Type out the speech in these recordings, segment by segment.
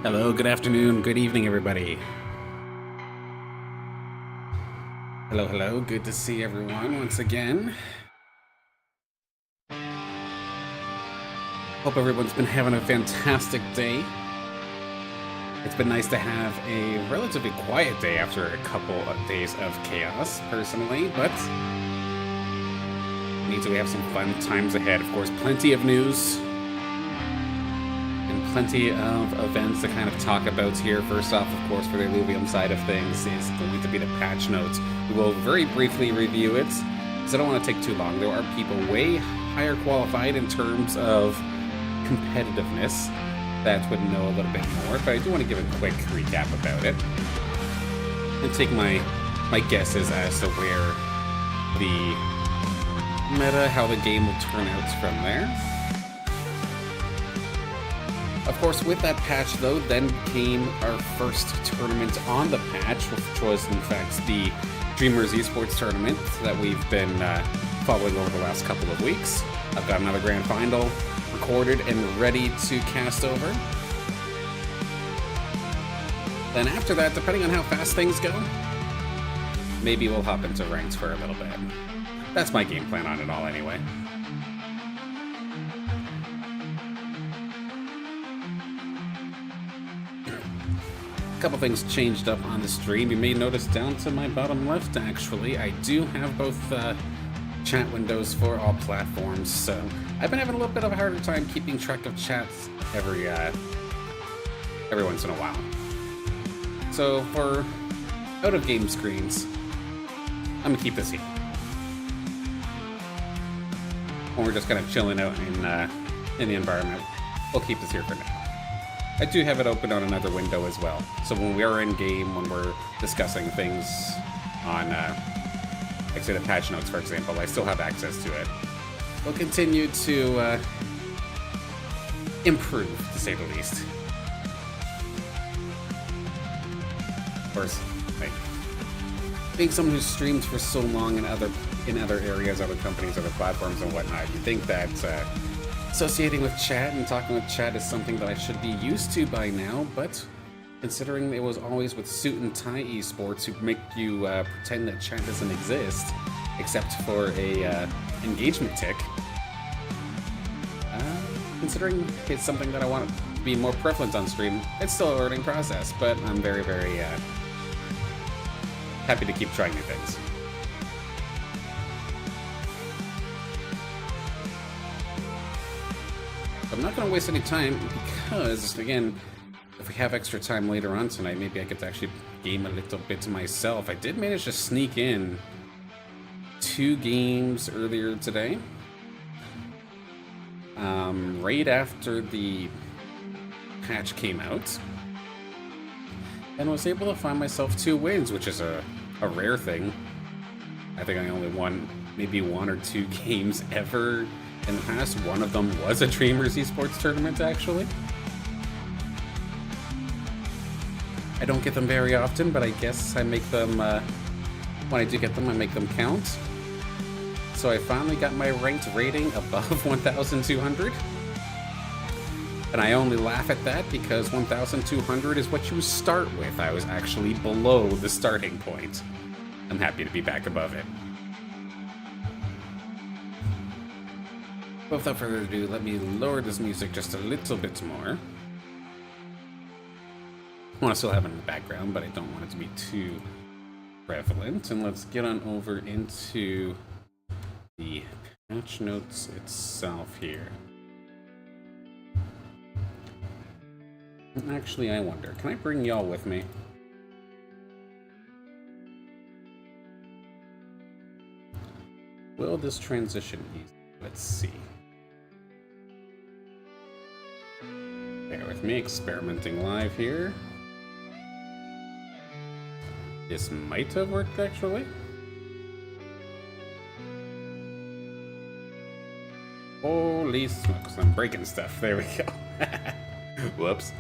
Hello, good afternoon, good evening, everybody. Hello, hello, good to see everyone once again. Hope everyone's been having a fantastic day. It's been nice to have a relatively quiet day after a couple of days of chaos, personally, but we have some fun times ahead. Of course, plenty of news. Plenty of events to kind of talk about here. First off, of course, for the Illuvium side of things is going to be the patch notes. We will very briefly review it, because I don't want to take too long. There are people way higher qualified in terms of competitiveness that would know a little bit more, but I do want to give a quick recap about it and take my guesses as to where the meta, how the game will turn out from there. Of course, with that patch, though, then came our first tournament on the patch, which was, in fact, the Dreamers Esports tournament that we've been following over the last couple of weeks. I've got another grand final recorded and ready to cast over. Then after that, depending on how fast things go, maybe we'll hop into ranks for a little bit. That's my game plan on it all, anyway. Couple things changed up on the stream. You may notice down to my bottom left, actually, I do have both chat windows for all platforms, so I've been having a little bit of a harder time keeping track of chats every once in a while. So for out-of-game screens, I'm gonna keep this here. When we're just kind of chilling out in the environment, we'll keep this here for now. I do have it open on another window as well. So when we are in game, when we're discussing things on, like say the patch notes, for example, I still have access to it. We'll continue to improve, to say the least. Of course, like being someone who's streamed for so long in other areas, other companies, other platforms, and whatnot, you think that associating with chat and talking with chat is something that I should be used to by now, but considering it was always with suit and tie esports who make you pretend that chat doesn't exist, except for a engagement tick, considering it's something that I want to be more prevalent on stream, it's still a learning process, but I'm very, very happy to keep trying new things. I'm not going to waste any time because, again, if we have extra time later on tonight, maybe I get to actually game a little bit to myself. I did manage to sneak in 2 games earlier today, right after the patch came out, and was able to find myself 2 wins, which is a rare thing. I think I only won maybe 1 or 2 games ever in the past. One of them was a Dreamers Esports tournament, actually. I don't get them very often, but I guess I make them, when I do get them, I make them count. So I finally got my ranked rating above 1,200. And I only laugh at that because 1,200 is what you start with. I was actually below the starting point. I'm happy to be back above it. But without further ado, let me lower this music just a little bit more. I want to still have it in the background, but I don't want it to be too prevalent. And let's get on over into the patch notes itself here. Actually, I wonder, can I bring y'all with me? Will this transition easy? Let's see. Bear with me, experimenting live here. This might have worked, actually. Holy smokes, I'm breaking stuff. There we go. Whoops.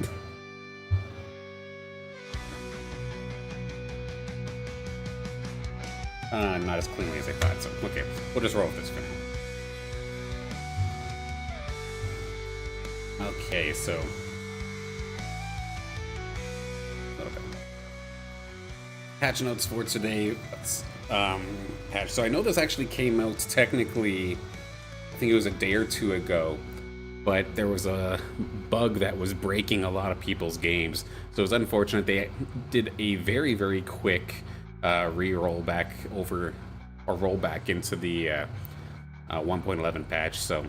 Not as cleanly as I thought, so okay, we'll just roll with this for now. Okay, so little bit. Patch notes for today. Patch. So I know this actually came out technically, I think it was a day or two ago, but there was a bug that was breaking a lot of people's games. So it was unfortunate. They did a very, very quick roll back into the 1.11 patch. So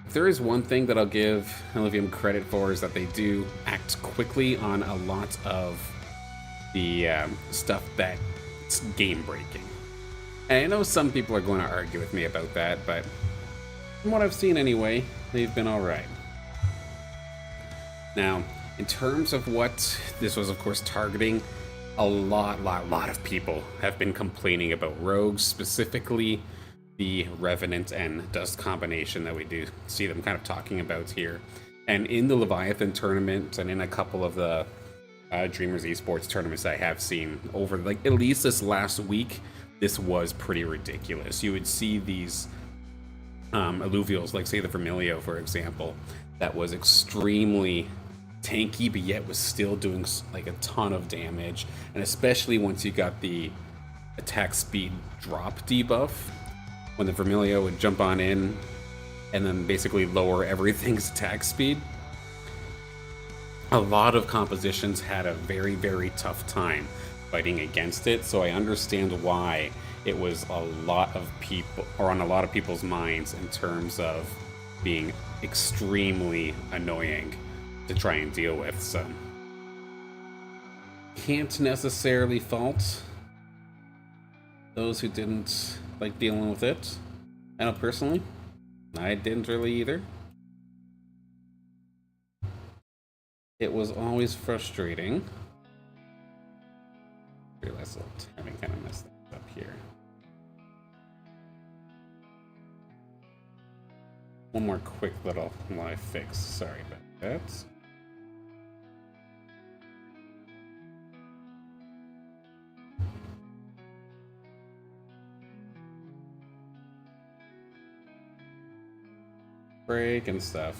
if there is one thing that I'll give Illuvium credit for, is that they do act quickly on a lot of the stuff that's game breaking. And I know some people are going to argue with me about that, but from what I've seen anyway, they've been alright. Now, in terms of what this was, of course, targeting, a lot of people have been complaining about rogues, specifically the Revenant and Dust combination that we do see them kind of talking about here. And in the Leviathan tournament and in a couple of the Dreamers Esports tournaments I have seen over, like, at least this last week, this was pretty ridiculous. You would see these alluvials, like say the Vermilio, for example, that was extremely tanky, but yet was still doing like a ton of damage. And especially once you got the attack speed drop debuff, when the Vermilio would jump on in and then basically lower everything's attack speed, a lot of compositions had a very, very tough time fighting against it. So I understand why it was a lot of people, or on a lot of people's minds, in terms of being extremely annoying to try and deal with. So can't necessarily fault those who didn't like dealing with it. I know personally, I didn't really either. It was always frustrating. Realize I'm having kind of messed things up here. One more quick little live fix. Sorry about that. Break and stuff.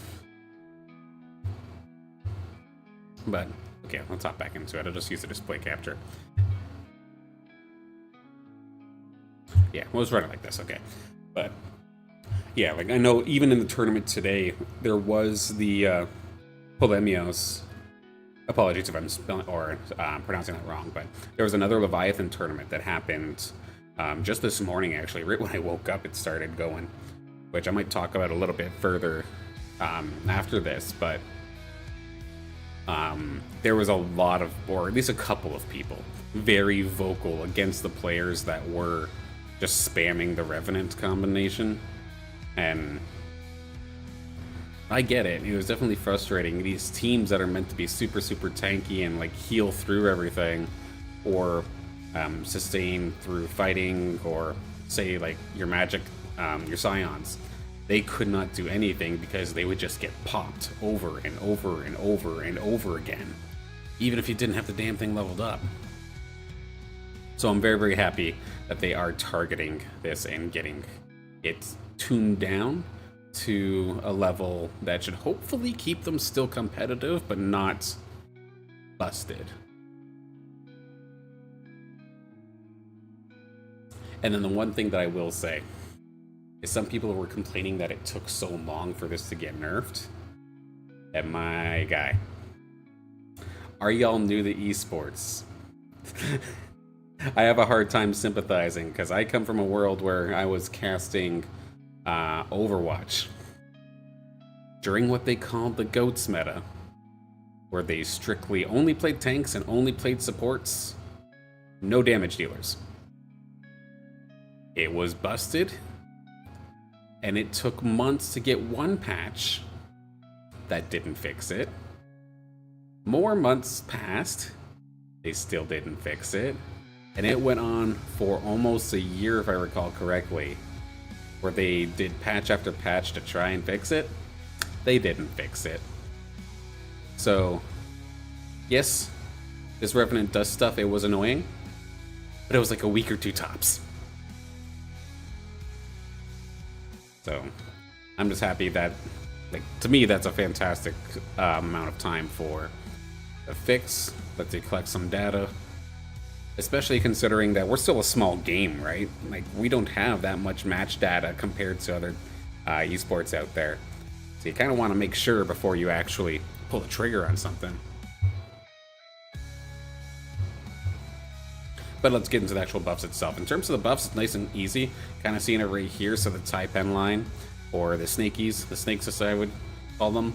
But okay, let's hop back into it. I'll just use the display capture. Yeah, well, it's running like this, okay. But yeah, like I know even in the tournament today, there was the Polemios. Apologies if I'm spelling or pronouncing that wrong, but there was another Leviathan tournament that happened just this morning, actually. Right when I woke up, it started going, which I might talk about a little bit further after this, but there was a lot of, or at least a couple of people, very vocal against the players that were just spamming the Revenant combination. And I get it. It was definitely frustrating. These teams that are meant to be super, super tanky and like heal through everything, or sustain through fighting, or say like your magic, your scions, they could not do anything because they would just get popped over and over and over and over again, even if you didn't have the damn thing leveled up. So I'm very, very happy that they are targeting this and getting it tuned down to a level that should hopefully keep them still competitive, but not busted. And then the one thing that I will say is some people were complaining that it took so long for this to get nerfed. And my guy, are y'all new to esports? I have a hard time sympathizing because I come from a world where I was casting Overwatch during what they called the GOATS meta, where they strictly only played tanks and only played supports, no damage dealers. It was busted, and it took months to get one patch that didn't fix it. More months passed, they still didn't fix it, and it went on for almost a year, if I recall correctly, where they did patch after patch to try and fix it. They didn't fix it. So, yes, this Revenant does stuff, it was annoying, but it was like a week or two tops. So, I'm just happy that, like, to me, that's a fantastic amount of time for a fix. Let's say collect some data. Especially considering that we're still a small game, right? Like, we don't have that much match data compared to other esports out there. So you kind of want to make sure before you actually pull the trigger on something. But let's get into the actual buffs itself. In terms of the buffs, it's nice and easy. Kind of seeing it right here. So the Taipan line, or the snakies, the snakes as I would call them.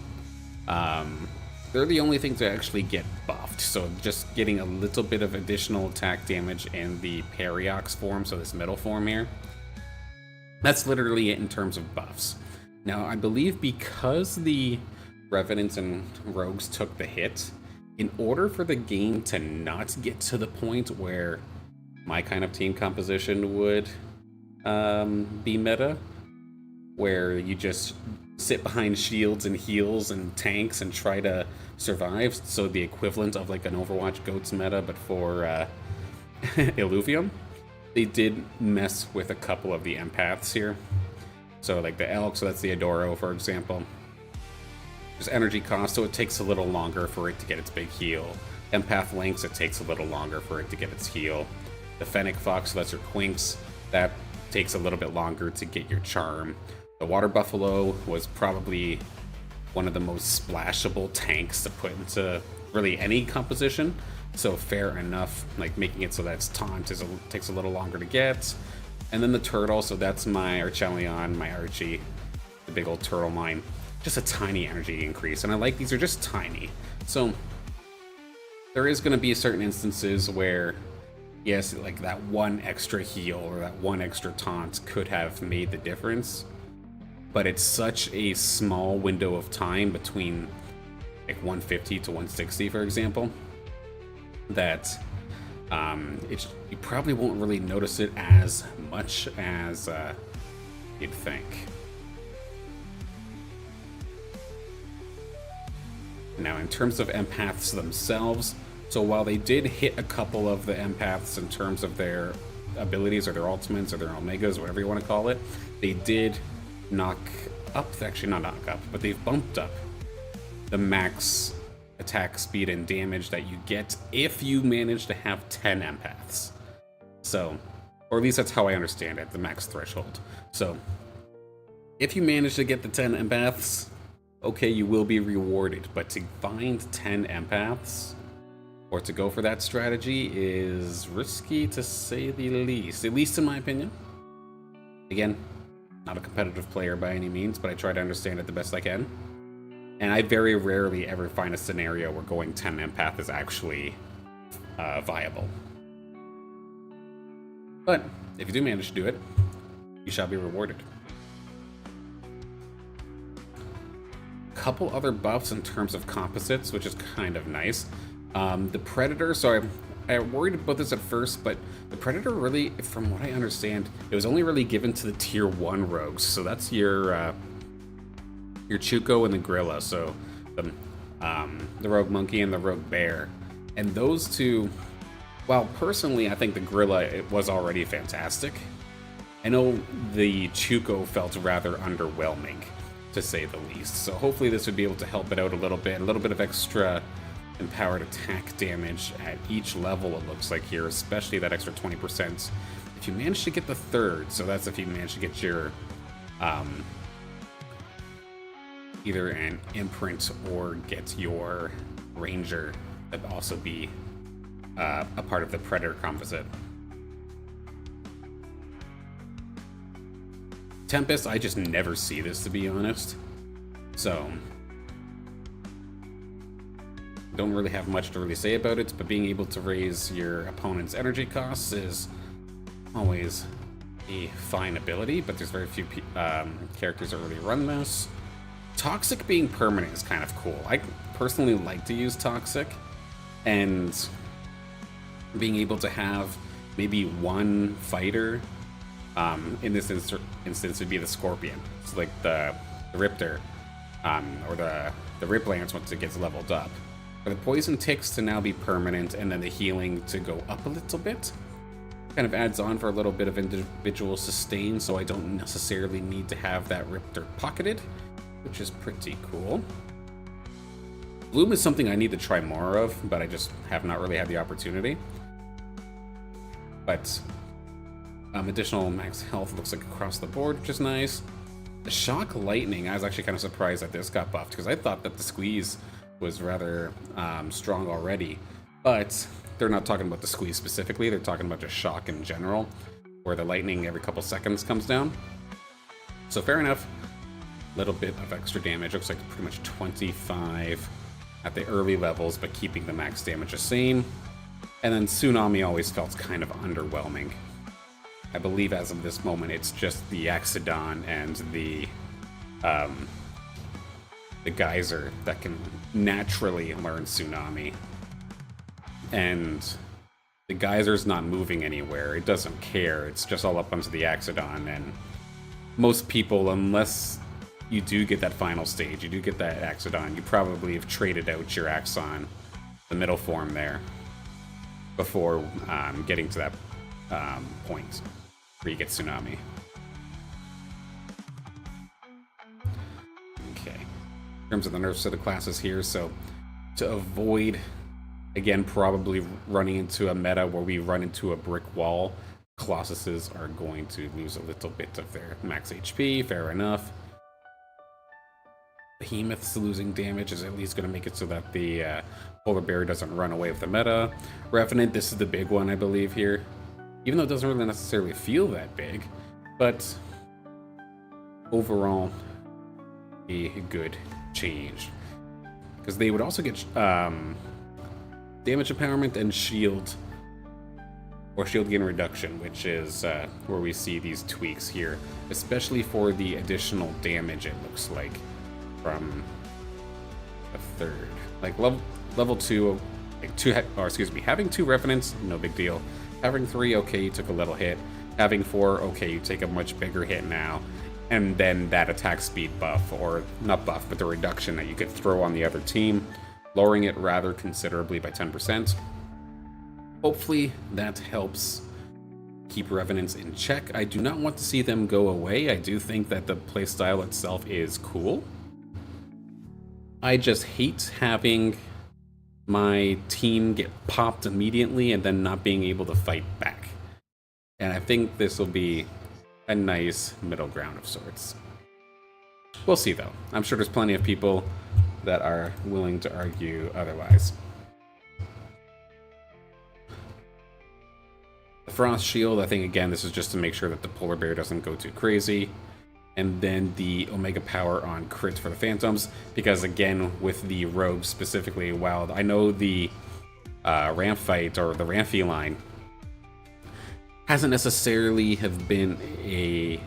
They're the only things that actually get buffed, so just getting a little bit of additional attack damage in the Periox form, so this middle form here. That's literally it in terms of buffs. Now, I believe because the Revenants and Rogues took the hit, in order for the game to not get to the point where my kind of team composition would be meta, where you just sit behind shields and heals and tanks and try to survive, so the equivalent of like an Overwatch GOATS meta, but for Illuvium, they did mess with a couple of the empaths here. So like the Elk, so that's the Adoro, for example. There's energy cost, so it takes a little longer for it to get its big heal. Empath Lynx, it takes a little longer for it to get its heal. The Fennec Fox, so that's your Quinks, that takes a little bit longer to get your charm. The Water Buffalo was probably one of the most splashable tanks to put into really any composition, so fair enough, like making it so that its taunt takes a little longer to get. And then the Turtle, so that's my Archelion, my Archie, the big old turtle mine. Just a tiny energy increase, and I like these are just tiny. So there is going to be certain instances where, yes, like that one extra heal or that one extra taunt could have made the difference. But it's such a small window of time between like 150 to 160, for example, that you probably won't really notice it as much as you'd think. Now, in terms of empaths themselves, so while they did hit a couple of the empaths in terms of their abilities or their ultimates or their omegas, whatever you want to call it, they did knock up, actually not knock up, but they've bumped up the max attack speed and damage that you get if you manage to have 10 empaths. So, or at least that's how I understand it, the max threshold. So, if you manage to get the 10 empaths, okay, you will be rewarded, but to find 10 empaths, or to go for that strategy, is risky to say the least, at least in my opinion. Again, not a competitive player by any means, but I try to understand it the best I can. And I very rarely ever find a scenario where going 10 empath is actually viable. But if you do manage to do it, you shall be rewarded. Couple other buffs in terms of composites, which is kind of nice. The Predator, so I worried about this at first, but the Predator really, from what I understand, it was only really given to the tier 1 rogues. So that's your Chuko and the Gorilla, so the Rogue Monkey and the Rogue Bear. And those two, while personally I think the Gorilla, it was already fantastic, I know the Chuko felt rather underwhelming, to say the least. So hopefully this would be able to help it out a little bit of extra empowered attack damage at each level, it looks like here, especially that extra 20%. If you manage to get the third, so that's if you manage to get your either an imprint or get your ranger that also be a part of the Predator composite. Tempest, I just never see this, to be honest. So don't really have much to really say about it, but being able to raise your opponent's energy costs is always a fine ability, but there's very few characters that really run this. Toxic being permanent is kind of cool. I personally like to use Toxic, and being able to have maybe one fighter, in this instance would be the Scorpion. So like the Riptor, or the Rip Lance once it gets leveled up. For the Poison Ticks to now be permanent, and then the healing to go up a little bit. Kind of adds on for a little bit of individual sustain, so I don't necessarily need to have that Riptor pocketed, which is pretty cool. Bloom is something I need to try more of, but I just have not really had the opportunity. But additional max health looks like across the board, which is nice. The Shock Lightning, I was actually kind of surprised that this got buffed, because I thought that the Squeeze was rather strong already. But they're not talking about the Squeeze specifically, they're talking about just Shock in general, where the Lightning every couple seconds comes down. So fair enough. Little bit of extra damage, looks like pretty much 25 at the early levels, but keeping the max damage the same. And then Tsunami always felt kind of underwhelming. I believe as of this moment, it's just the Axodon and the Geyser that can naturally learn Tsunami. And the Geyser's not moving anywhere. It doesn't care. It's just all up onto the Axodon. And most people, unless you do get that final stage, you do get that Axodon, you probably have traded out your Axon, the middle form there, before getting to that point where you get Tsunami. Okay. In terms of the nerfs of the classes here, so to avoid, again, probably running into a meta where we run into a brick wall, Colossuses are going to lose a little bit of their max HP, fair enough. Behemoth's losing damage is at least going to make it so that the Polar Bear doesn't run away with the meta. Revenant, this is the big one, I believe, here. Even though it doesn't really necessarily feel that big, but overall, a good change. Because they would also get damage empowerment and shield, or shield gain reduction, which is where we see these tweaks here, especially for the additional damage, it looks like, from a third. Like level 2, like having 2 Revenants, no big deal. Having 3, okay, you took a little hit. Having 4, okay, you take a much bigger hit now. And then that attack speed buff, or not buff, but the reduction that you could throw on the other team, lowering it rather considerably by 10%. Hopefully that helps keep Revenants in check. I do not want to see them go away. I do think that the playstyle itself is cool. I just hate having my team get popped immediately and then not being able to fight back. And I think this will be a nice middle ground of sorts. We'll see, though. I'm sure there's plenty of people that are willing to argue otherwise. The Frost Shield, I think, again, this is just to make sure that the Polar Bear doesn't go too crazy. And then the Omega Power on crits for the Phantoms, because again, with the Rogues specifically, while I know the Ramp fight, or the Ramphy line, hasn't necessarily have been a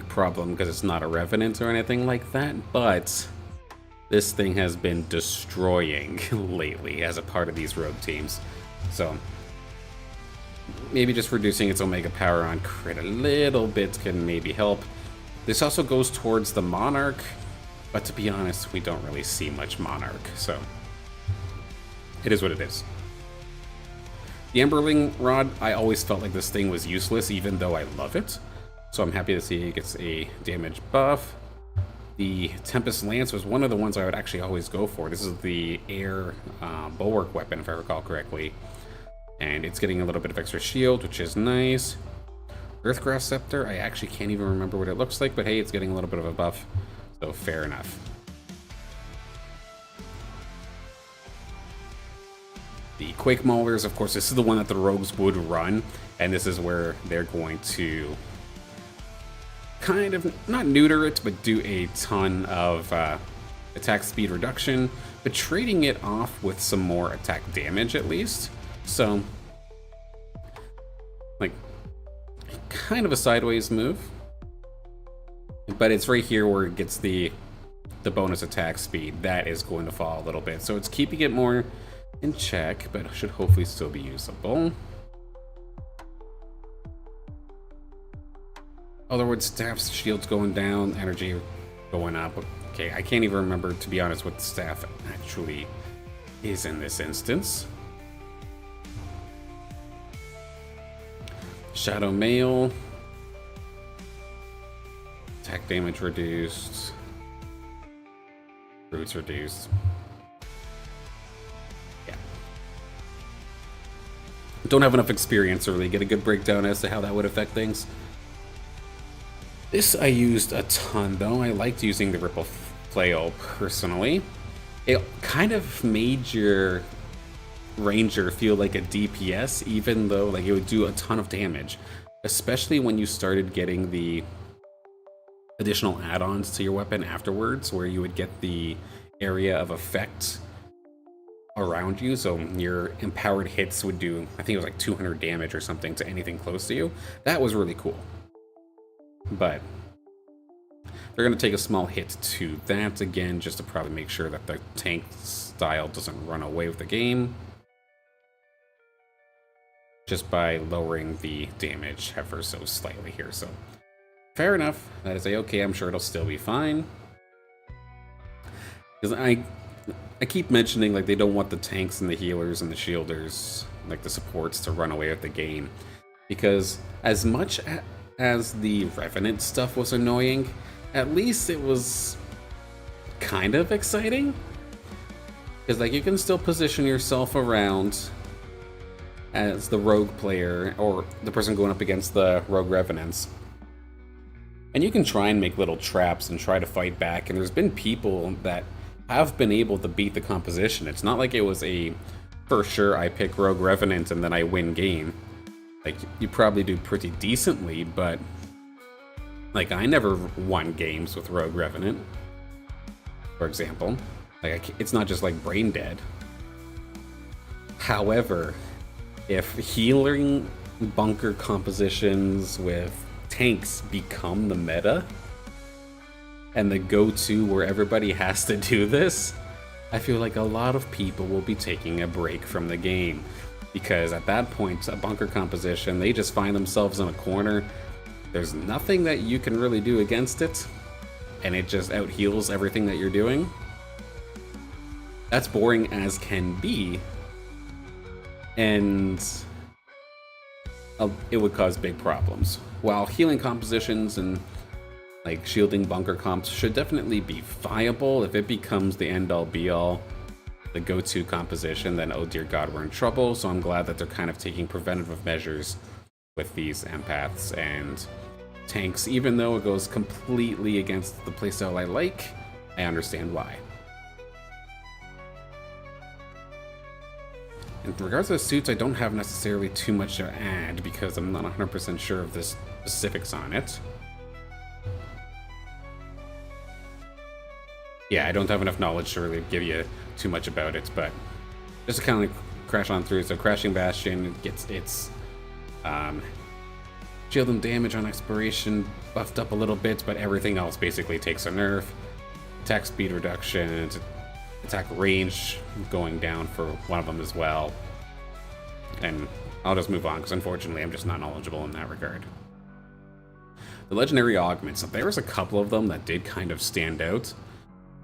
problem because it's not a Revenant or anything like that, but this thing has been destroying lately as a part of these Rogue teams. So maybe just reducing its Omega Power on crit a little bit can maybe help. This also goes towards the Monarch, but to be honest, we don't really see much Monarch, so it is what it is. The Emberling Rod, I always felt like this thing was useless, even though I love it, so I'm happy to see it gets a damage buff. The Tempest Lance was one of the ones I would actually always go for. This is the air bulwark weapon, if I recall correctly. And it's getting a little bit of extra shield, which is nice. Earthgrass Scepter, I actually can't even remember what it looks like, but hey, it's getting a little bit of a buff, so fair enough. The Quake Maulers, of course, this is the one that the Rogues would run, and this is where they're going to kind of, not neuter it, but do a ton of attack speed reduction, but trading it off with some more attack damage at least. So, like, kind of a sideways move, but it's right here where it gets the bonus attack speed. That is going to fall a little bit, so it's keeping it more in check, but should hopefully still be usable. Other words, staff's shields going down, energy going up. Okay, I can't even remember, to be honest, what the staff actually is in this instance. Shadow Mail. Attack damage reduced. Roots reduced. Yeah. Don't have enough experience to really get a good breakdown as to how that would affect things. This I used a ton, though. I liked using the Ripple Flail personally. It kind of made your Ranger feel like a DPS, even though like it would do a ton of damage, especially when you started getting the additional add-ons to your weapon afterwards, where you would get the area of effect around you. So your empowered hits would do, I think it was like 200 damage or something to anything close to you. That was really cool. But they're going to take a small hit to that again, just to probably make sure that the tank style doesn't run away with the game, just by lowering the damage ever so slightly here. So fair enough. That is a-okay. I'm sure it'll still be fine. Because I keep mentioning like they don't want the tanks and the healers and the shielders, like the supports, to run away with the game. Because as much as the Revenant stuff was annoying, at least it was kind of exciting. Because like you can still position yourself around as the rogue player, or the person going up against the rogue revenants, and you can try and make little traps and try to fight back, and there's been people that have been able to beat the composition. It's not like it was a for sure I pick rogue revenant and then I win game. Like, you probably do pretty decently, but like I never won games with rogue revenant, for example. Like it's not just like brain dead. However, if healing bunker compositions with tanks become the meta and the go-to where everybody has to do this, I feel like a lot of people will be taking a break from the game. Because at that point, a bunker composition, they just find themselves in a corner. There's nothing that you can really do against it, and it just out-heals everything that you're doing. That's boring as can be, and it would cause big problems. While healing compositions and like shielding bunker comps should definitely be viable, if it becomes the end-all be-all, the go-to composition, then oh dear god, we're in trouble. So I'm glad that they're kind of taking preventative measures with these empaths and tanks. Even though it goes completely against the playstyle I like, I understand why. In regards to the suits, I don't have necessarily too much to add because I'm not 100% sure of the specifics on it. Yeah, I don't have enough knowledge to really give you too much about it, but just to kind of crash on through. So Crashing Bastion gets its shield and damage on expiration buffed up a little bit, but everything else basically takes a nerf. Attack speed reduction, attack range going down for one of them as well. And I'll just move on because unfortunately I'm just not knowledgeable in that regard. The legendary augments, there was a couple of them that did kind of stand out.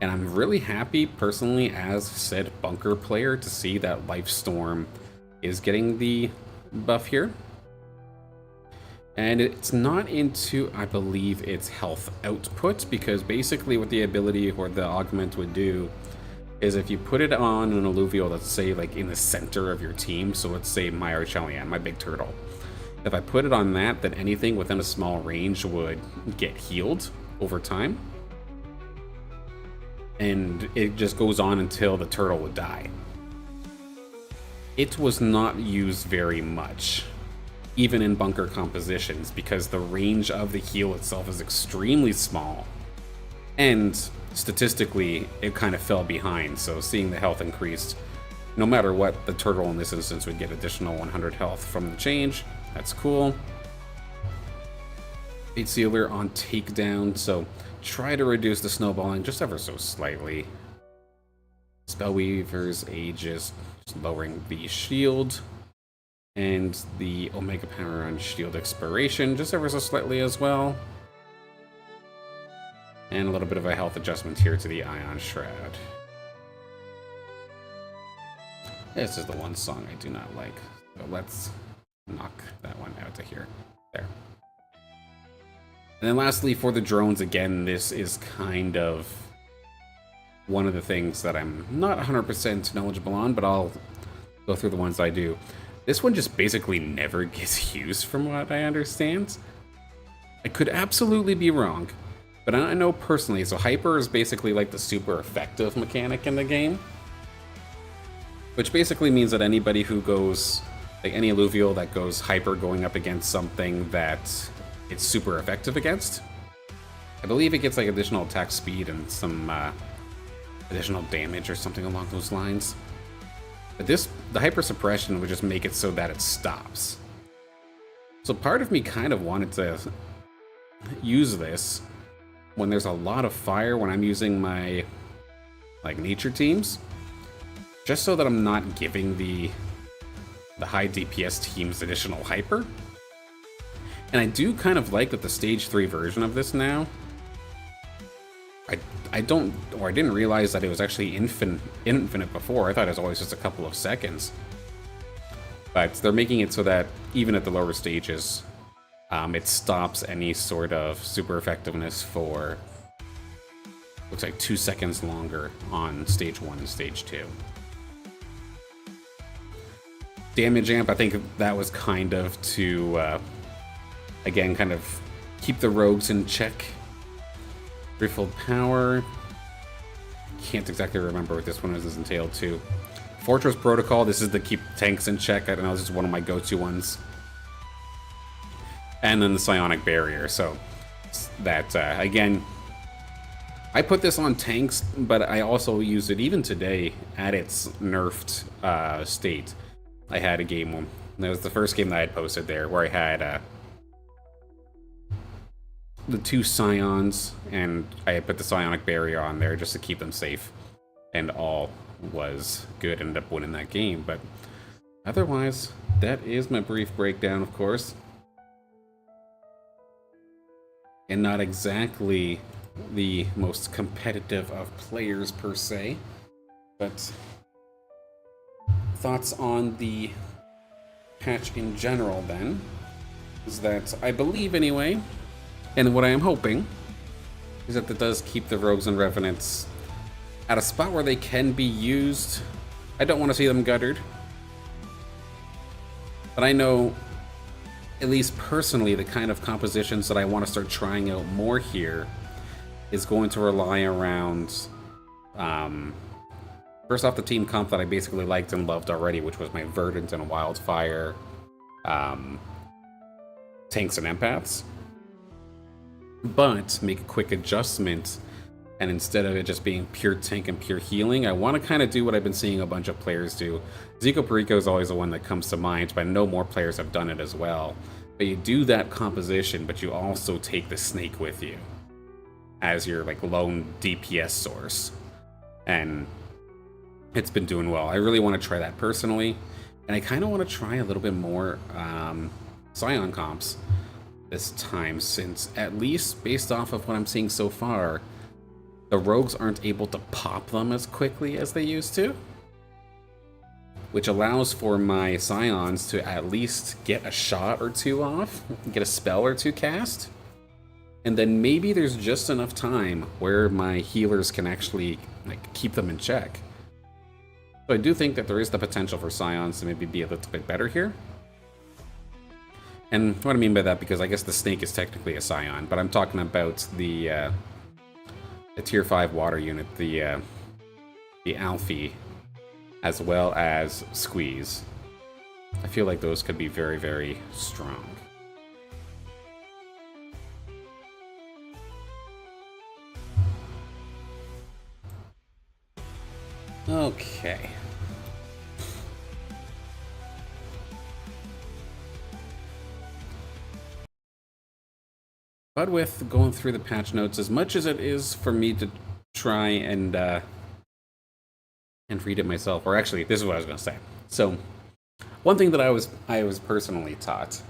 And I'm really happy, personally, as said bunker player, to see that Lifestorm is getting the buff here. And it's not into, I believe, its health output, because basically what the ability or the augment would do is if you put it on an alluvial that's, say, like in the center of your team, so let's say my Archelian, my big turtle. If I put it on that, then anything within a small range would get healed over time. And it just goes on until the turtle would die. It was not used very much, even in bunker compositions, because the range of the heal itself is extremely small. And statistically, it kind of fell behind, so seeing the health increased, no matter what, the turtle in this instance would get additional 100 health from the change. That's cool. Fate Sealer on takedown, so try to reduce the snowballing just ever so slightly. Spellweaver's Aegis, just lowering the shield. And the Omega Power on shield expiration, just ever so slightly as well. And a little bit of a health adjustment here to the Ion Shroud. This is the one song I do not like, so let's knock that one out of here. There. And then lastly, for the drones, again, this is kind of one of the things that I'm not 100% knowledgeable on, but I'll go through the ones I do. This one just basically never gets used from what I understand. I could absolutely be wrong, but I know personally, so Hyper is basically like the super effective mechanic in the game, which basically means that anybody who goes, like any Illuvial that goes Hyper going up against something that it's super effective against, I believe it gets like additional attack speed and some additional damage or something along those lines. But the Hyper Suppression would just make it so that it stops. So part of me kind of wanted to use this when there's a lot of fire when I'm using my like nature teams, just so that I'm not giving the high DPS teams additional hyper. And I do kind of like that the stage 3 version of this now, I didn't realize that it was actually infinite before. I thought it was always just a couple of seconds. But they're making it so that even at the lower stages, it stops any sort of super effectiveness for, looks like 2 seconds longer on stage 1 and stage 2. Damage amp, I think that was kind of to, again, kind of keep the rogues in check. Threefold power, can't exactly remember what this one is entailed to. Fortress Protocol, this is to keep tanks in check. I don't know, this is one of my go-to ones. And then the Psionic Barrier, so that, again, I put this on tanks, but I also use it even today at its nerfed state. I had a game, that was the first game that I had posted there, where I had the 2 Scions, and I had put the Psionic Barrier on there just to keep them safe. And all was good, ended up winning that game, but otherwise, that is my brief breakdown, of course. And not exactly the most competitive of players per se, but thoughts on the patch in general then is that I believe anyway, and what I am hoping is that it does keep the Rogues and Revenants at a spot where they can be used. I don't want to see them guttered, but I know, at least personally, the kind of compositions that I want to start trying out more here is going to rely around, first off, the team comp that I basically liked and loved already, which was my Verdant and Wildfire, tanks and empaths. But make a quick adjustment, and instead of it just being pure tank and pure healing, I want to kind of do what I've been seeing a bunch of players do. Zico Perico is always the one that comes to mind, but I know more players have done it as well. But you do that composition, but you also take the snake with you as your like lone DPS source, and it's been doing well. I really want to try that personally, and I kind of want to try a little bit more Scion comps this time, since at least based off of what I'm seeing so far, the rogues aren't able to pop them as quickly as they used to, which allows for my Scions to at least get a shot or two off, get a spell or two cast, and then maybe there's just enough time where my healers can actually like keep them in check. So I do think that there is the potential for Scions to maybe be a little bit better here. And what I mean by that, because I guess the snake is technically a Scion, but I'm talking about the tier 5 water unit, the Alfie, as well as Squeeze. I feel like those could be very, very strong. Okay. But with going through the patch notes, as much as it is for me to try and read it myself, or actually, this is what I was going to say. So, one thing that I was personally taught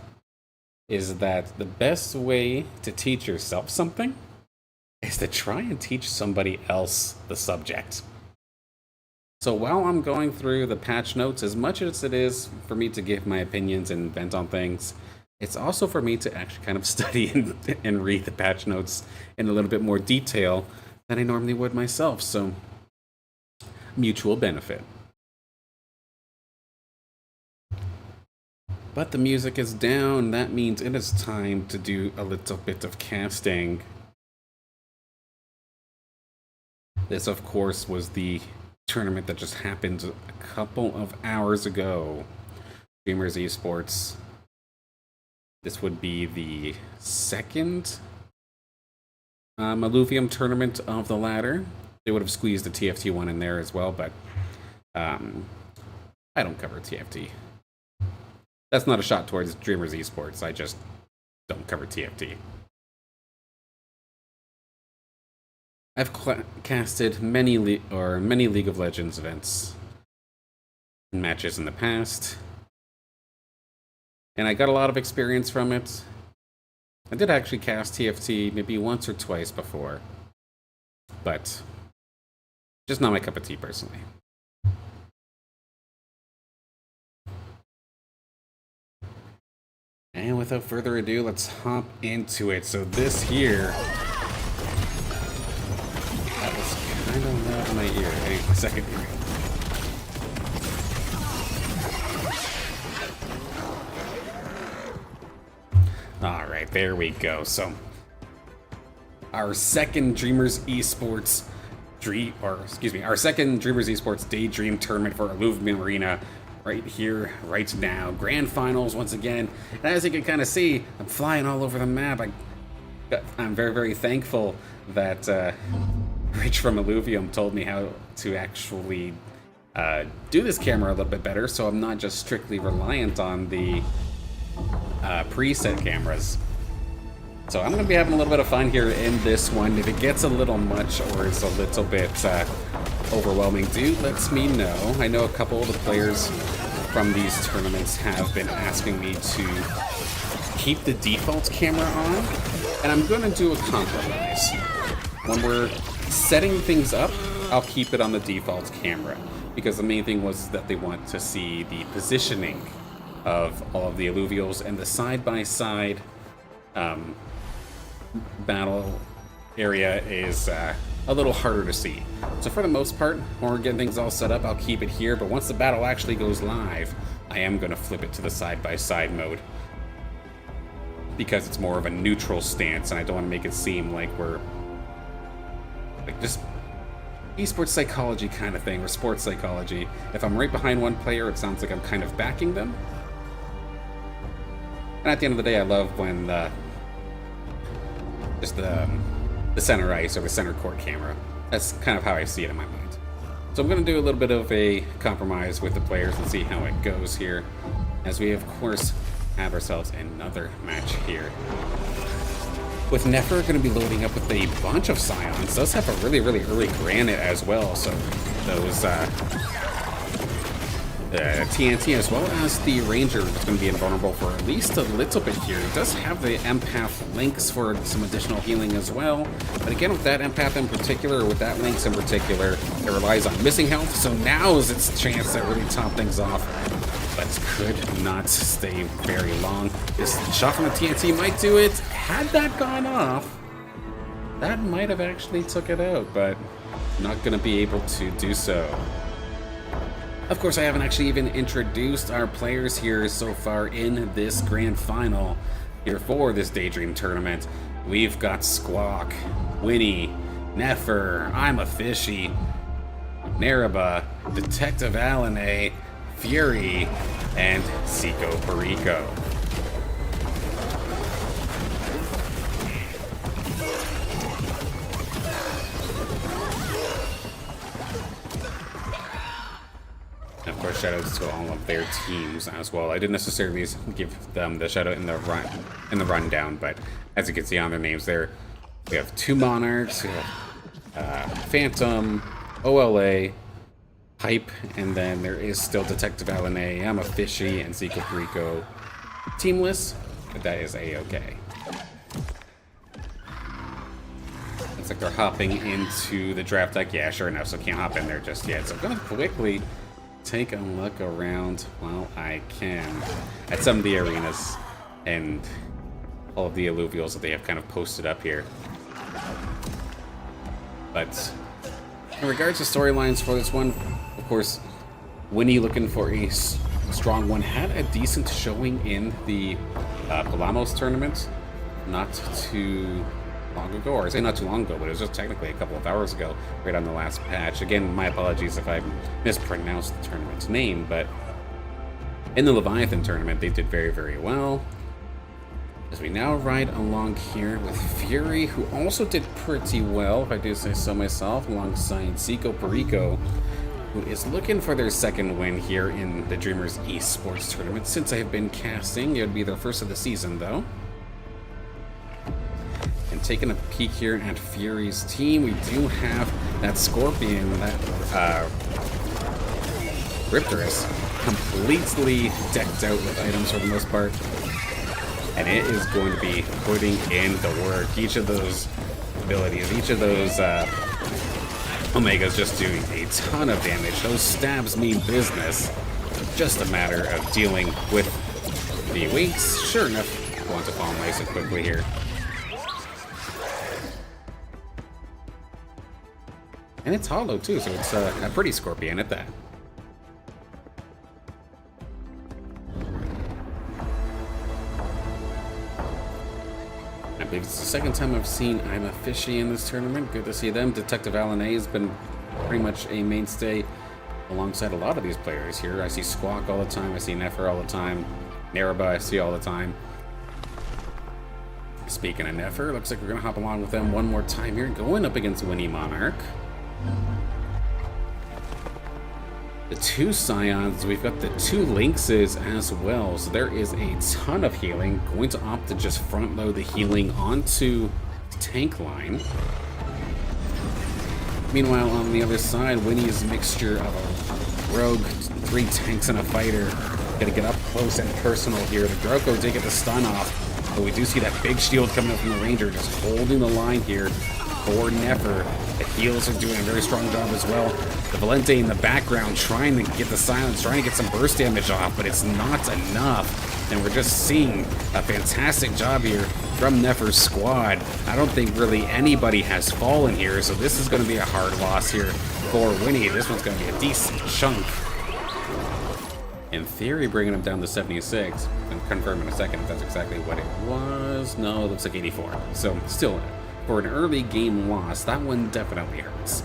is that the best way to teach yourself something is to try and teach somebody else the subject. So while I'm going through the patch notes, as much as it is for me to give my opinions and vent on things, it's also for me to actually kind of study and read the patch notes in a little bit more detail than I normally would myself. So mutual benefit. But the music is down. That means it is time to do a little bit of casting. This, of course, was the tournament that just happened a couple of hours ago. Dreamers Esports. This would be the second Illuvium tournament of the ladder. They would have squeezed the TFT one in there as well, but I don't cover TFT. That's not a shot towards Dreamers Esports. I just don't cover TFT. I've casted many League of Legends events and matches in the past, and I got a lot of experience from it. I did actually cast TFT maybe once or twice before, but just not my cup of tea personally. And without further ado, let's hop into it. So this here, that was kind of loud in my ear. Hang on a second here. All right, there we go. So our second Dreamers Esports our second Dreamers Esports Daydream tournament for Illuvium Arena. Right here, right now. Grand finals once again. And as you can kind of see, I'm flying all over the map. I'm very, very thankful that Rich from Illuvium told me how to actually do this camera a little bit better, so I'm not just strictly reliant on the preset cameras. So I'm going to be having a little bit of fun here in this one. If it gets a little much or is a little bit overwhelming, do let me know. I know a couple of the players from these tournaments have been asking me to keep the default camera on, and I'm going to do a compromise. When we're setting things up, I'll keep it on the default camera, because the main thing was that they want to see the positioning of all of the alluvials, and the side-by-side battle area is a little harder to see. So for the most part, when we're getting things all set up, I'll keep it here, but once the battle actually goes live, I am going to flip it to the side-by-side mode, because it's more of a neutral stance, and I don't want to make it seem like we're like just esports psychology kind of thing, or sports psychology. If I'm right behind one player, it sounds like I'm kind of backing them. And at the end of the day, I love when just the center ice or the center court camera. That's kind of how I see it in my mind. So I'm going to do a little bit of a compromise with the players and see how it goes here, as we of course have ourselves another match here. With Nefer going to be loading up with a bunch of Scions. Does have a really, really early Granite as well, so those TNT as well as the Ranger is going to be invulnerable for at least a little bit here. It does have the Empath links for some additional healing as well, but again, with that Empath in particular, or with that links in particular, it relies on missing health, so now is its chance to really top things off, but could not stay very long. This shot from the TNT might do it. Had that gone off, that might have actually took it out, but not going to be able to do so. Of course, I haven't actually even introduced our players here so far in this grand final here for this Daydream tournament. We've got Squawk, Winnie, Nefer, I'm a Fishy, Naraba, Detective Alane, Fury, and Seiko Perico. Of course, shoutouts to all of their teams as well. I didn't necessarily give them the shoutout in the rundown, but as you can see on their names there, we have two Monarchs, we have Phantom, OLA, Hype, and then there is still Detective Alane, I'm a Fishy, and Seiko Perico teamless, but that is A-okay. Looks like they're hopping into the draft deck. Yeah, sure enough, so can't hop in there just yet. So I'm gonna quickly take a look around while I can at some of the arenas and all of the alluvials that they have kind of posted up here. But In regards to storylines for this one, of course, Winnie looking for a strong one. Had a decent showing in the Palamos tournament not too long ago, or I say not too long ago, but it was just technically a couple of hours ago, right on the last patch. Again, my apologies if I mispronounced the tournament's name, but in the Leviathan tournament, they did very, very well. As we now ride along here with Fury, who also did pretty well, if I do say so myself, alongside Zico Perico, who is looking for their second win here in the Dreamers Esports tournament. Since I've been casting, it would be their first of the season, though. And taking a peek here at Fury's team, we do have that Scorpion, that Riptorus, completely decked out with items for the most part. And it is going to be putting in the work. Each of those abilities, each of those Omegas just doing a ton of damage. Those stabs mean business. Just a matter of dealing with the weights. Sure enough, going to fall nice and quickly here. And it's hollow too, so it's a pretty Scorpion at that. I believe it's the second time I've seen I'm a Fishy in this tournament. Good to see them. Detective Alan A has been pretty much a mainstay alongside a lot of these players here. I see Squawk all the time. I see Nefer all the time. Naraba I see all the time. Speaking of Nefer, looks like we're going to hop along with them one more time here. Going up against Winnie Monarch. The two Scions, we've got the two Lynxes as well, so there is a ton of healing. Going to opt to just front load the healing onto the tank line. Meanwhile, on the other side, Winnie's mixture of a rogue, 3 tanks, and a fighter. Gonna get up close and personal here. The Groko did get the stun off, but we do see that big shield coming up from the Ranger, just holding the line here for Nefer. The heals are doing a very strong job as well. The Valente in the background trying to get the silence, trying to get some burst damage off, but it's not enough. And we're just seeing a fantastic job here from Nefer's squad. I don't think really anybody has fallen here, so this is going to be a hard loss here for Winnie. This one's going to be a decent chunk. In theory, bringing him down to 76. And confirm in a second if that's exactly what it was. No, it looks like 84. So still, for an early game loss, that one definitely hurts.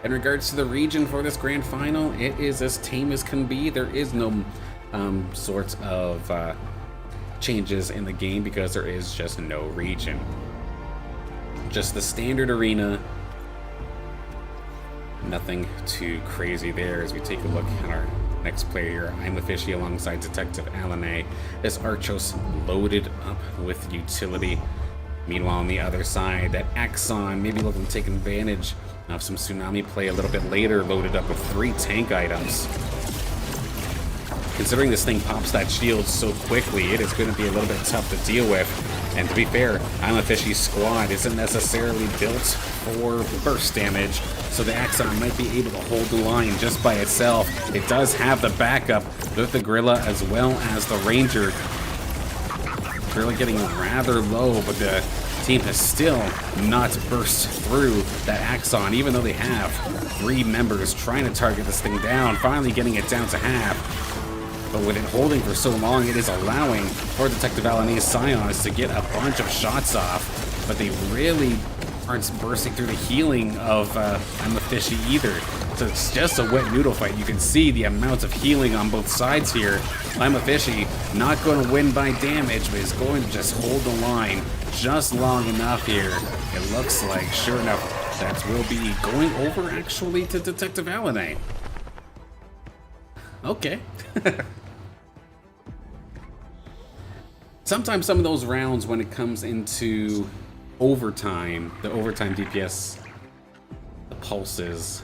In regards to the region for this grand final, it is as tame as can be. There is no sorts of changes in the game because there is just no region. Just the standard arena. Nothing too crazy there as we take a look at our next player here. I'm the Fishy alongside Detective Alan A. This Archos loaded up with utility. Meanwhile, on the other side, that Axon maybe looking to take advantage of some Tsunami play a little bit later, loaded up with 3 tank items. Considering this thing pops that shield so quickly, it is going to be a little bit tough to deal with. And to be fair, I'm a Fishy's squad isn't necessarily built for burst damage, so the Axon might be able to hold the line just by itself. It does have the backup with the Gorilla as well as the Ranger. Gorilla getting rather low, but the team has still not burst through that Axon, even though they have 3 members trying to target this thing down, finally getting it down to half. But with it holding for so long, it is allowing for Detective Alanese Scions to get a bunch of shots off, but they really aren't bursting through the healing of I'm a Fishy either. So it's just a wet noodle fight. You can see the amount of healing on both sides here. I'm a Fishy, not going to win by damage, but is going to just hold the line just long enough here. It looks like, sure enough, that will be going over actually to Detective Alane. Okay. Sometimes some of those rounds when it comes into overtime, the overtime DPS, the pulses,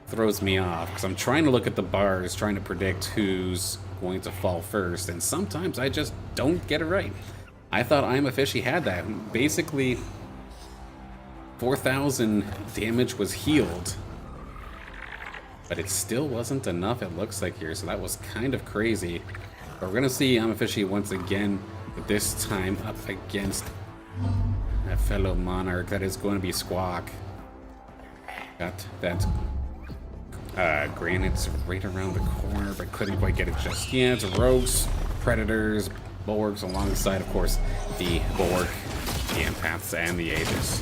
throws me off because I'm trying to look at the bars, trying to predict who's going to fall first, and sometimes I just don't get it right. I thought I'm a Fishy had that. Basically, 4,000 damage was healed, but it still wasn't enough, it looks like here, so that was kind of crazy. But we're gonna see I'm a Fishy once again, but this time up against a fellow Monarch. That is going to be Squawk. Got that granite's right around the corner, but couldn't quite get it just yet. Rogues, Predators, Bulwarks alongside, of course, the Bulwark, the Empaths, and the Aegis.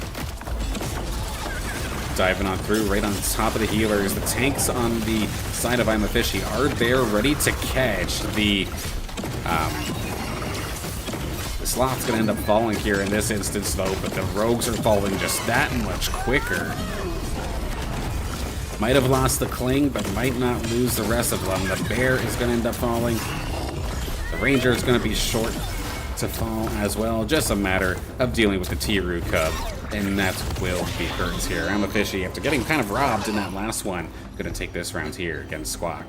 Diving on through, right on top of the healers. The tanks on the side of I'm a Fishy are there, ready to catch. The Sloth's going to end up falling here in this instance, though, but the Rogues are falling just that much quicker. Might have lost the Cling, but might not lose the rest of them. The Bear is going to end up falling. The Ranger is going to be short to fall as well. Just a matter of dealing with the Tiru Cub, and that will be hurts here. I'm a Fishy, after getting kind of robbed in that last one, going to take this round here against Squawk.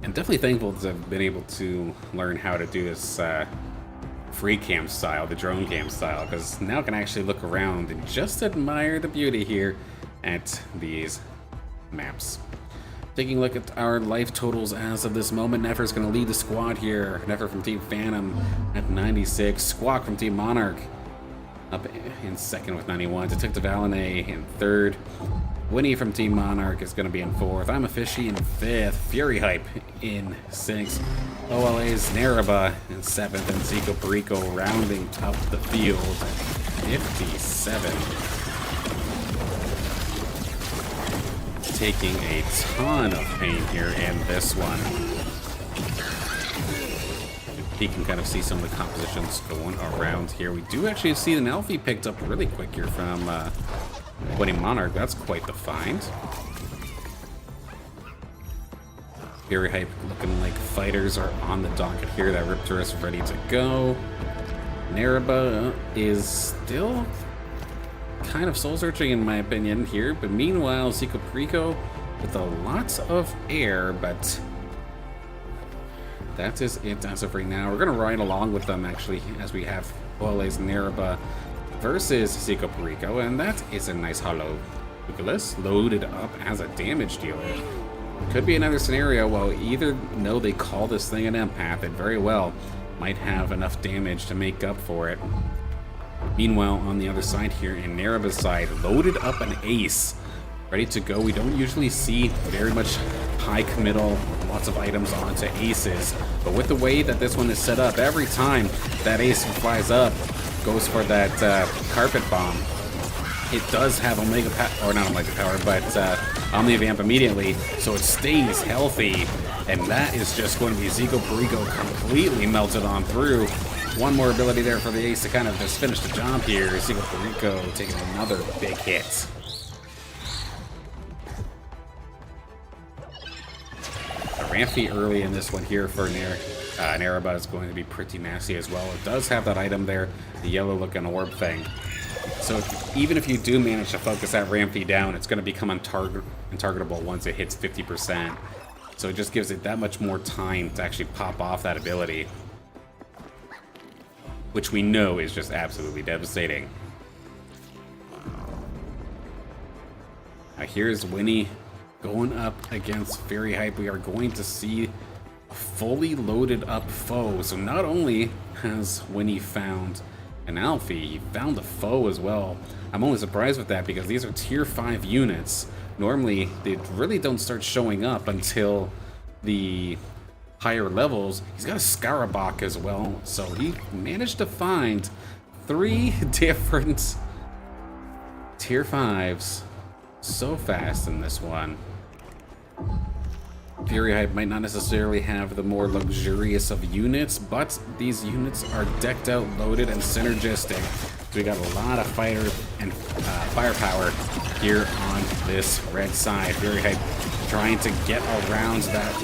I'm definitely thankful to have been able to learn how to do this free cam style, the drone cam style, because now I can actually look around and just admire the beauty here at these maps. Taking a look at our life totals as of this moment, Nefer's going to lead the squad here. Nefer from Team Phantom at 96, Squawk from Team Monarch up in second with 91, Detective Alanay in third. Winnie from Team Monarch is going to be in fourth. I'm a Fishy in fifth. Fury Hype in sixth. OLA's Naraba in seventh. And Zico Perico rounding up the field at 57. Taking a ton of pain here in this one. You can kind of see some of the compositions going around here. We do actually see an Alfie picked up really quick here from Winning Monarch. That's quite the find. Fury Hype looking like fighters are on the docket here. That Riptorus ready to go. Naraba is still kind of soul-searching in my opinion here, but meanwhile Zico Perico with a lot of air, but that is it as of right now. We're going to ride along with them actually as we have Ole's Naraba versus Zico Perico, and that is a nice hollow Nicholas loaded up as a damage dealer. Could be another scenario, well, either know they call this thing an empath, it very well might have enough damage to make up for it. Meanwhile, on the other side here, in Naraba's side, loaded up an ace, ready to go. We don't usually see very much high committal, lots of items onto aces, but with the way that this one is set up, every time that ace flies up, goes for that carpet bomb. It does have Omega power, or not Omega power, but Omnivamp immediately, so it stays healthy, and that is just going to be Zico Perico completely melted on through. One more ability there for the ace to kind of just finish the job here. Zico Perico taking another big hit. Rampy early in this one here for Naraba is going to be pretty nasty as well. It does have that item there, the yellow looking orb thing. So even if you do manage to focus that Rampy down, it's going to become untargetable once it hits 50%. So it just gives it that much more time to actually pop off that ability, which we know is just absolutely devastating. Now here's Winnie going up against Fury Hype. We are going to see a fully loaded up foe. So not only has Winnie found an Alfie, he found a foe as well. I'm only surprised with that because these are tier 5 units. Normally, they really don't start showing up until the higher levels. He's got a Scarabok as well, so he managed to find 3 different tier 5s so fast in this one. Fury Hype might not necessarily have the more luxurious of units, but these units are decked out, loaded, and synergistic. So we got a lot of fighter and firepower here on this red side. Fury Hype trying to get around that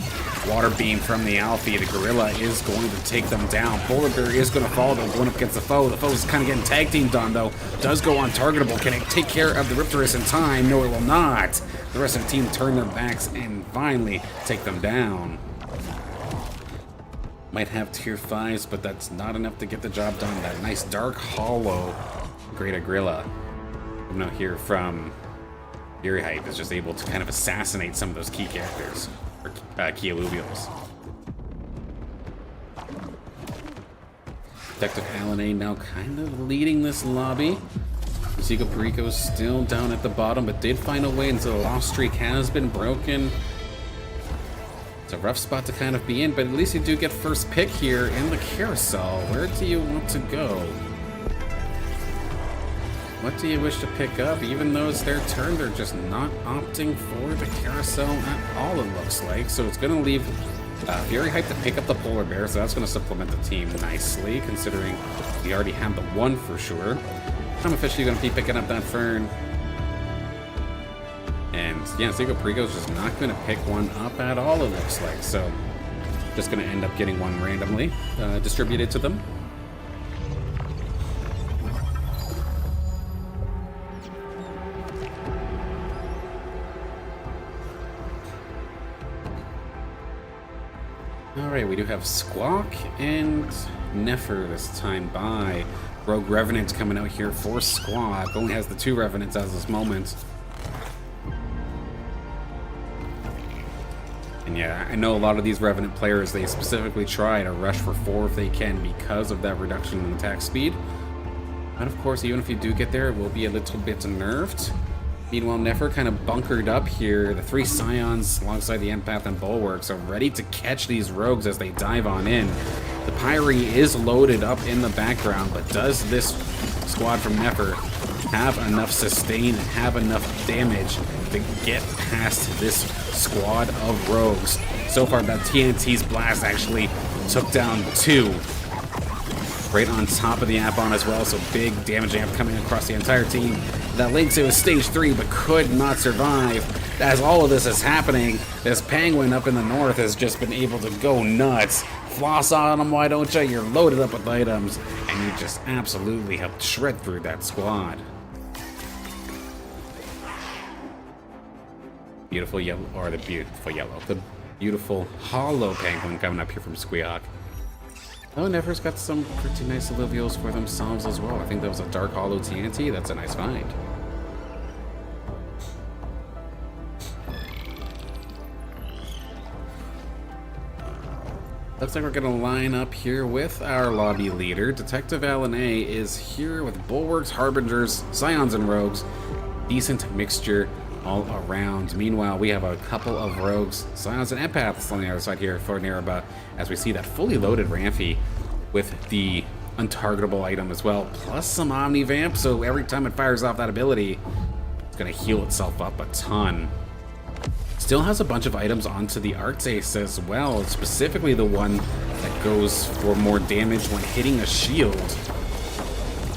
water beam from the Alfie. The Gorilla is going to take them down. Polar Bear is going to fall, though, going up against the foe. The foe is kind of getting tag teamed on, though. Does go untargetable. Can it take care of the Riptorus in time? No, it will not. The rest of the team turn their backs and finally take them down. Might have tier 5s, but that's not enough to get the job done. That nice Dark Hollow Great Gorilla. I'm not here from Fury Hype is just able to kind of assassinate some of those key characters, or key Illuviums. Detective Alan A now kind of leading this lobby. Zico Perico still down at the bottom, but did find a way into the lost streak has been broken. It's a rough spot to kind of be in, but at least you do get first pick here in the carousel. Where do you want to go? What do you wish to pick up? Even though it's their turn, they're just not opting for the carousel at all, it looks like. So it's going to leave Fury Hype to pick up the Polar Bear, so that's going to supplement the team nicely, considering we already have the one for sure. I'm officially going to be picking up that Fern. And yeah, Zico Perico's just not going to pick one up at all, it looks like. So just going to end up getting one randomly distributed to them. Alright, we do have Squawk and Nefer this time by. Rogue Revenant's coming out here for Squawk. Only has the 2 Revenants as this moment. And yeah, I know a lot of these Revenant players, they specifically try to rush for 4 if they can because of that reduction in attack speed. But of course, even if you do get there, it will be a little bit nerfed. Meanwhile, Nefer kind of bunkered up here. The 3 Scions alongside the Empath and Bulwarks are ready to catch these rogues as they dive on in. The Pyre is loaded up in the background, but does this squad from Nefer have enough sustain and have enough damage to get past this squad of rogues? So far, that TNT's blast actually took down 2. Right on top of the Ampon as well, so big damage amp coming across the entire team. That links it with stage 3, but could not survive. As all of this is happening, this Penguin up in the north has just been able to go nuts. Floss on them, why don't you? You're loaded up with items, and you just absolutely helped shred through that squad. Beautiful yellow, or the beautiful yellow, the beautiful hollow Penguin coming up here from Squeak. Oh, Never's got some pretty nice alluvials for themselves as well. I think that was a Dark Hollow TNT. That's a nice find. Looks like we're going to line up here with our lobby leader. Detective Alan A is here with Bulwarks, Harbingers, Scions, and Rogues. Decent mixture all around. Meanwhile, we have a couple of Rogues, Scions, and Empaths on the other side here for Neraba, as we see that fully loaded Rampy with the untargetable item as well, plus some Omni Vamp, so every time it fires off that ability, it's going to heal itself up a ton. Still has a bunch of items onto the Arctace as well, specifically the one that goes for more damage when hitting a shield.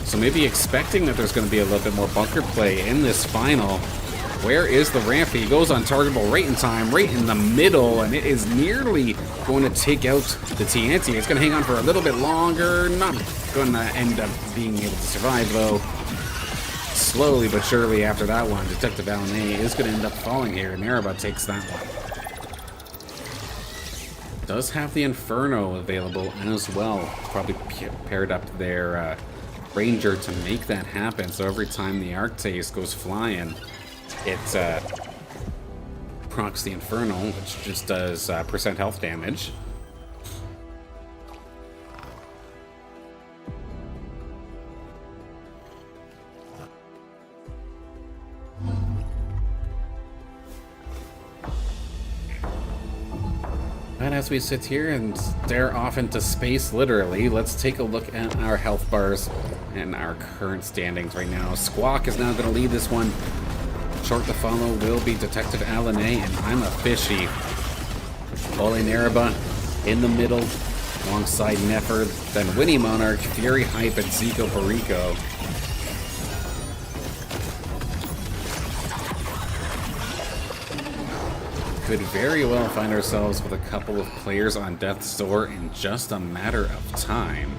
So maybe expecting that there's going to be a little bit more bunker play in this final. Where is the Rampy? He goes untargetable right in time, right in the middle, and it is nearly going to take out the TNT. It's going to hang on for a little bit longer. Not going to end up being able to survive, though. Slowly but surely after that one, Detective Alan A is going to end up falling here, and Neraba takes that one. Does have the Inferno available as well. Probably paired up their Ranger to make that happen, so every time the Arctace goes flying, it procs the Inferno, which just does percent health damage. And as we sit here and stare off into space, literally, let's take a look at our health bars and our current standings right now. Squawk is now going to lead this one. Short to follow will be Detective Alan A, and I'm a Fishy. Ole Neraba in the middle, alongside Nefer, then Winnie Monarch, Fury Hype, and Zico Perico. Could very well find ourselves with a couple of players on death's door in just a matter of time.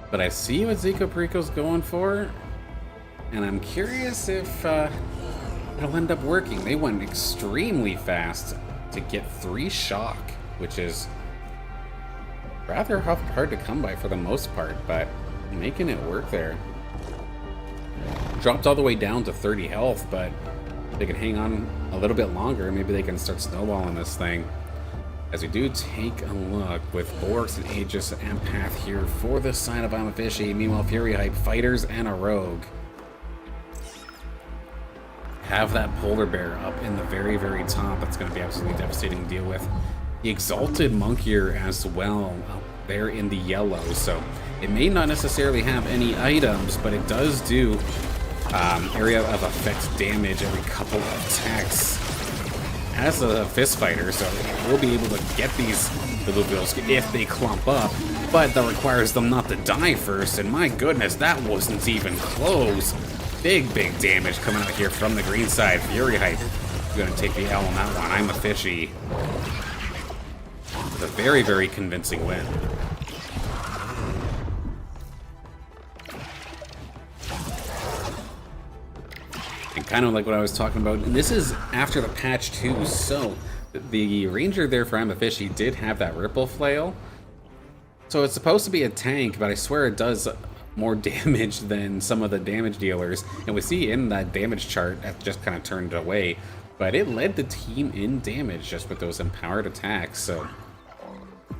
But I see what Zico Perico's going for, and I'm curious if it'll end up working. They went extremely fast to get 3 shock, which is rather hard to come by for the most part, but making it work there. Dropped all the way down to 30 health, but they can hang on a little bit longer. Maybe they can start snowballing this thing. As we do take a look with Borks and Aegis and Path here for the side of I'm a Fishy. Meanwhile, Fury Hype, Fighters, and a Rogue have that polar bear up in the very, very top. That's going to be absolutely devastating to deal with. The Exalted Monk here as well, up there in the yellow. So it may not necessarily have any items, but it does do area of effect damage every couple of attacks as a fist fighter, so we'll be able to get these Illuviums if they clump up, but that requires them not to die first, and my goodness, that wasn't even close. Big damage coming out here from the green side. Fury Hype gonna take the L on that one. I'm a Fishy with a very, very convincing win. And kind of like what I was talking about, and this is after the patch too, so the ranger there for I'm a Fishy did have that ripple flail. So it's supposed to be a tank, but I swear it does more damage than some of the damage dealers. And we see in that damage chart that just kind of turned away, but it led the team in damage just with those empowered attacks. So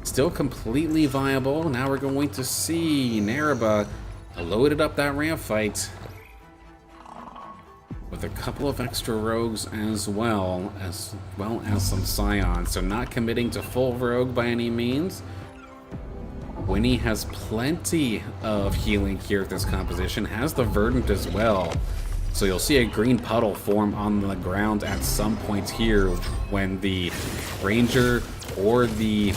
still completely viable. Now we're going to see Naraba loaded up that ramp fight with a couple of extra rogues as well as some scions. So not committing to full rogue by any means. Winnie has plenty of healing here at this composition, has the Verdant as well. So you'll see a green puddle form on the ground at some point here when the Ranger or the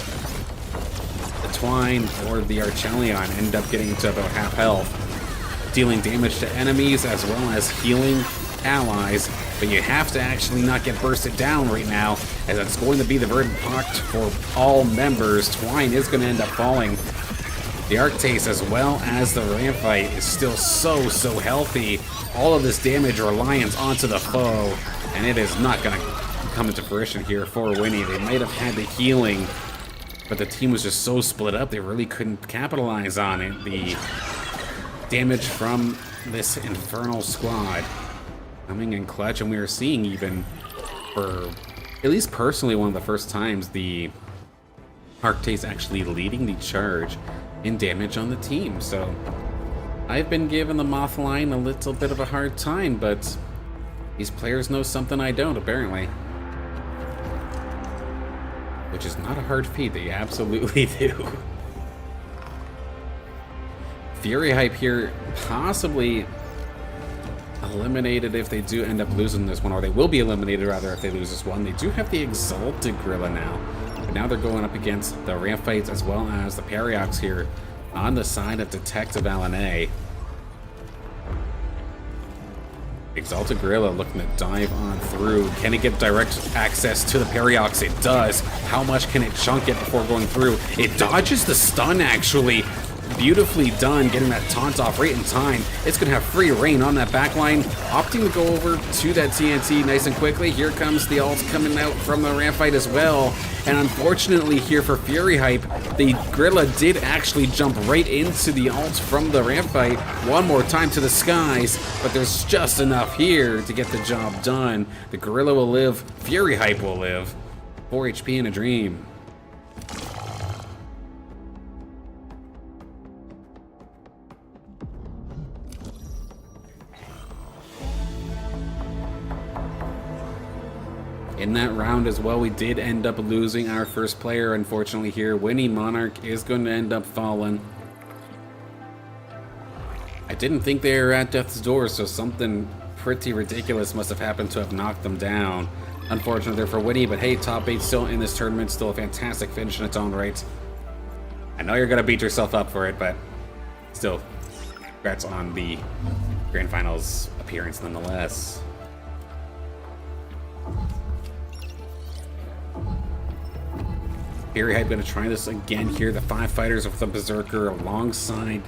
Twine or the Archelion end up getting to about half health, dealing damage to enemies as well as healing allies. But you have to actually not get bursted down right now, as it's going to be the Verdant Pact for all members. Twine is going to end up falling. The Arctase as well as the Rampite is still so healthy. All of this damage reliance onto the foe, and it is not going to come into fruition here for Winnie. They might have had the healing, but the team was just so split up they really couldn't capitalize on it. The damage from this infernal squad coming in clutch, and we are seeing, even for at least personally one of the first times, the Arctase actually leading the charge in damage on the team. So I've been giving the Moth line a little bit of a hard time, but these players know something I don't, apparently. Which is not a hard feat, they absolutely do. Fury Hype here possibly eliminated if they do end up losing this one, or they will be eliminated rather if they lose this one. They do have the Exalted Gorilla now, but now they're going up against the Ramfites as well as the Pariox here on the side of Detective Alané. Exalted Gorilla looking to dive on through. Can it get direct access to the Pariox? It does. How much can it chunk it before going through? It dodges the stun, actually. Beautifully done, getting that taunt off right in time. It's going to have free reign on that backline, opting to go over to that TNT nice and quickly. Here comes the ult coming out from the Rampfight as well. And unfortunately here for Fury Hype, the Gorilla did actually jump right into the ult from the Rampfight one more time to the skies, but there's just enough here to get the job done. The Gorilla will live, Fury Hype will live. 4 HP in a dream. In that round as well, we did end up losing our first player, unfortunately here. Winnie Monarch is going to end up falling. I didn't think they were at death's door, so something pretty ridiculous must have happened to have knocked them down. Unfortunately there for Winnie, but hey, top 8 still in this tournament, still a fantastic finish in its own right. I know you're going to beat yourself up for it, but still, congrats on the Grand Finals appearance nonetheless. Fury Hype going to try this again here. The 5 fighters with the Berserker alongside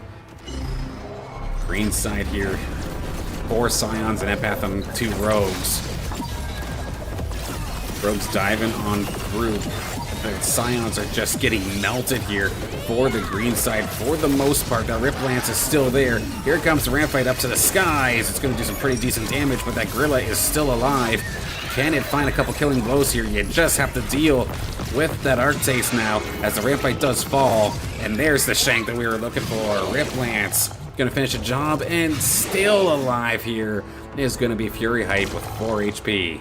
green side here. 4 Scions and Empath and 2 Rogues. Rogues diving on through. The Scions are just getting melted here for the green side for the most part. That Rip Lance is still there. Here comes the Rampfight up to the skies. It's going to do some pretty decent damage, but that Gorilla is still alive. Can it find a couple killing blows here? You just have to deal with that Arc Taste now as the ramp fight does fall. And there's the shank that we were looking for. Rip Lance gonna finish the job, and still alive here is gonna be Fury Hype with 4 HP.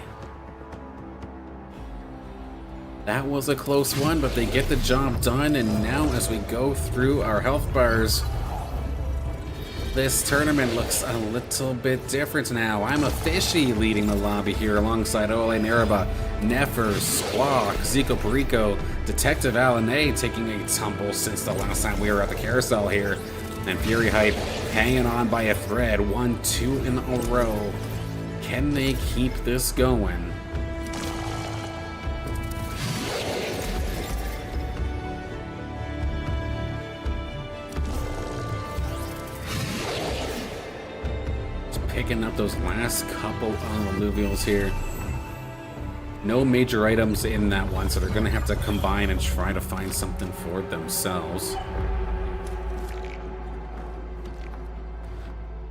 That was a close one, but they get the job done, and now as we go through our health bars, this tournament looks a little bit different now. I'm a Fishy leading the lobby here alongside Ole Neraba, Nefer, Squawk, Zico Perico, Detective Alan A taking a tumble since the last time we were at the carousel here. And Fury Hype hanging on by a thread, 1-2 in a row. Can they keep this going? Picking up those last couple of alluvials here. No major items in that one, so they're going to have to combine and try to find something for themselves.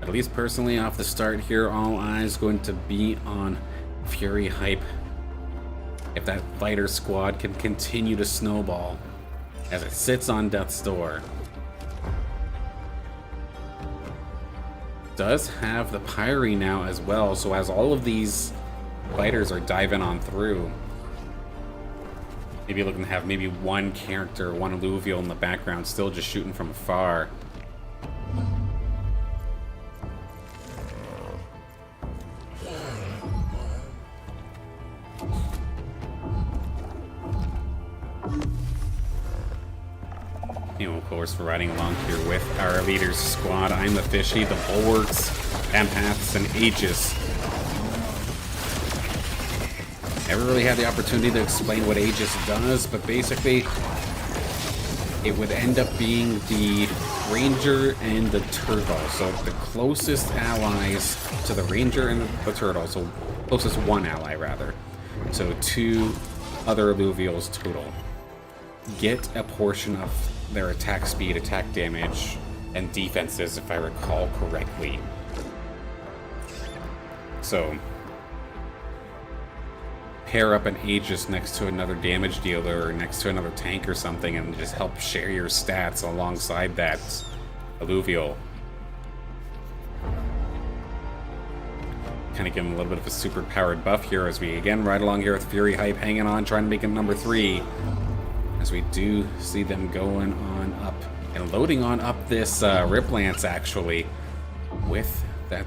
At least personally, off the start here, all eyes going to be on Fury Hype. If that fighter squad can continue to snowball as it sits on death's door. Does have the Pyre now as well, so as all of these fighters are diving on through, maybe looking to have maybe one character, one alluvial in the background, still just shooting from afar. Of course, we're riding along here with our leaders squad. I'm the Fishy, the Bulwarks, Empaths, and Aegis. Never really had the opportunity to explain what Aegis does, but basically it would end up being the Ranger and the Turtle. So the closest allies to the Ranger and the Turtle, so closest one ally rather. So 2 other alluvials total. Get a portion of their attack speed, attack damage, and defenses, if I recall correctly. So, pair up an Aegis next to another damage dealer or next to another tank or something and just help share your stats alongside that alluvial. Kind of give them a little bit of a super powered buff here as we again ride along here with Fury Hype hanging on, trying to make him number 3. As we do see them going on up and loading on up this Rip Lance actually with that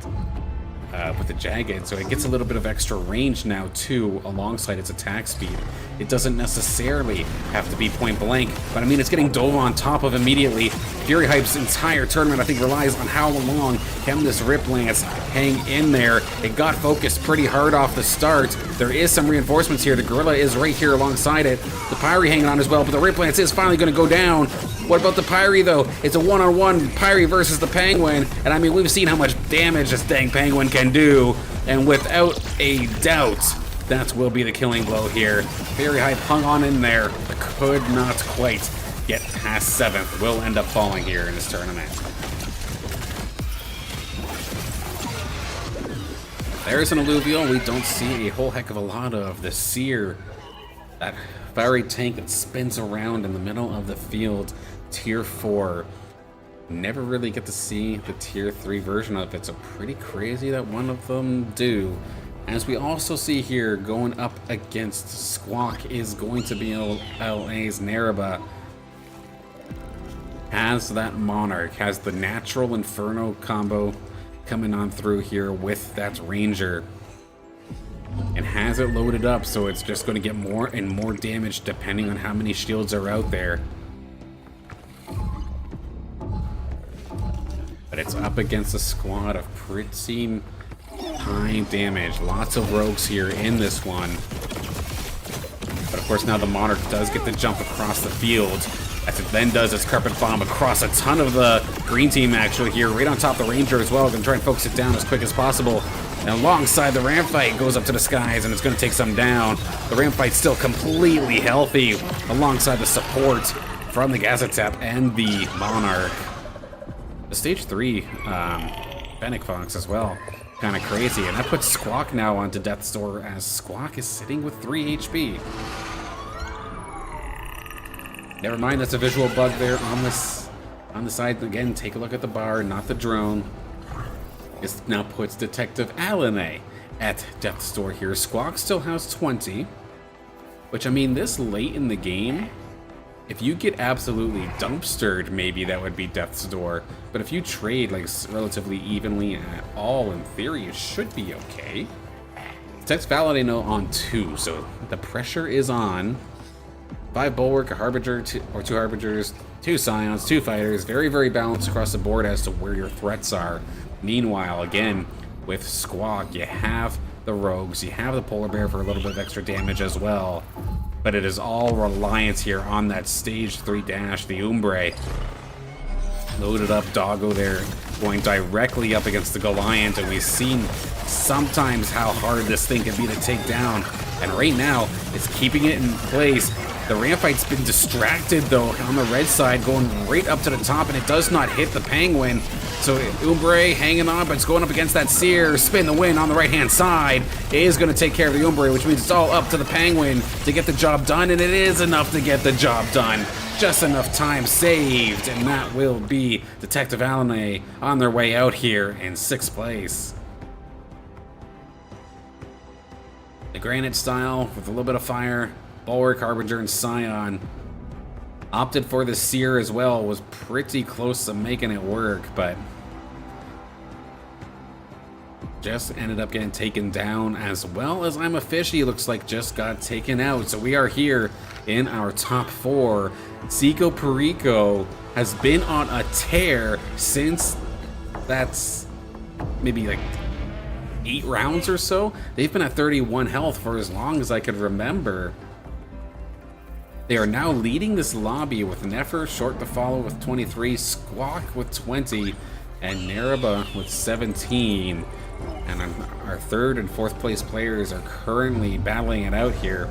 with the Jagged, so it gets a little bit of extra range now too alongside its attack speed. It doesn't necessarily have to be point blank, but I mean it's getting dove on top of immediately. Fury Hype's entire tournament I think relies on how long can this Rip Lance hang in there. It got focused pretty hard off the start. There is some reinforcements here. The Gorilla is right here alongside it. The Pyre hanging on as well, but the Rip Lance is finally going to go down. What about the Pyre though? It's a one-on-one Pyre versus the Penguin, and I mean we've seen how much damage this dang Penguin can do, and without a doubt that will be the killing blow here. Fury Hype hung on in there, but could not quite get past 7th. Will end up falling here in this tournament. There's an alluvial. We don't see a whole heck of a lot of the Seer, that fiery tank that spins around in the middle of the field. Tier 4. Never really get to see the Tier 3 version of it, so pretty crazy that one of them do. As we also see here, going up against Squawk is going to be LA's Neraba. Has that Monarch, has the natural Inferno combo coming on through here with that Ranger. And has it loaded up, so it's just going to get more and more damage depending on how many shields are out there. But it's up against a squad of pretty high damage. Lots of rogues here in this one. But of course now the Monarch does get the jump across the field. As it then does its carpet bomb across a ton of the green team actually here. Right on top of the Ranger as well. Gonna try and focus it down as quick as possible. And alongside the ramp fight goes up to the skies and it's gonna take some down. The ramp fight's still completely healthy alongside the support from the Gazatep and the Monarch. The stage 3 Fennec Fox as well kind of crazy. And that puts Squawk now onto Death's Door, as Squawk is sitting with 3 HP. Never mind, that's a visual bug there on the side. Again, take a look at the bar, not the drone. This now puts Detective Alan at Death's Door here. Squawk still has 20, which, I mean, this late in the game, if you get absolutely dumpstered, maybe that would be Death's Door. But if you trade like relatively evenly at all, in theory, it should be okay. Detective Alan on 2, so the pressure is on. 5 Bulwark, a Harbinger, 2 Harbingers, 2 Scions, 2 Fighters. Very, very balanced across the board as to where your threats are. Meanwhile, again, with Squawk, you have the Rogues, you have the Polar Bear for a little bit of extra damage as well. But it is all reliance here on that stage 3 dash, the Umbre. Loaded up Doggo there, going directly up against the Goliath, and we've seen sometimes how hard this thing can be to take down. And right now, it's keeping it in place. The Rampite's been distracted, though, on the red side, going right up to the top, and it does not hit the Penguin. So Umbre hanging on, but it's going up against that Seer. Spin the Wind on the right-hand side is going to take care of the Umbre, which means it's all up to the Penguin to get the job done, and it is enough to get the job done. Just enough time saved, and that will be Detective Alan on their way out here in 6th place. The Granite style with a little bit of fire. Bulwark, Harbinger, and Scion opted for the Seer as well. Was pretty close to making it work, but just ended up getting taken down, as well as I'm a Fishy looks like just got taken out. So we are here in our top 4. Zico Perico has been on a tear since that's maybe like 8 rounds or so. They've been at 31 health for as long as I could remember. They are now leading this lobby with Nefer short to follow with 23, Squawk with 20, and Nereba with 17. And our 3rd and 4th place players are currently battling it out here.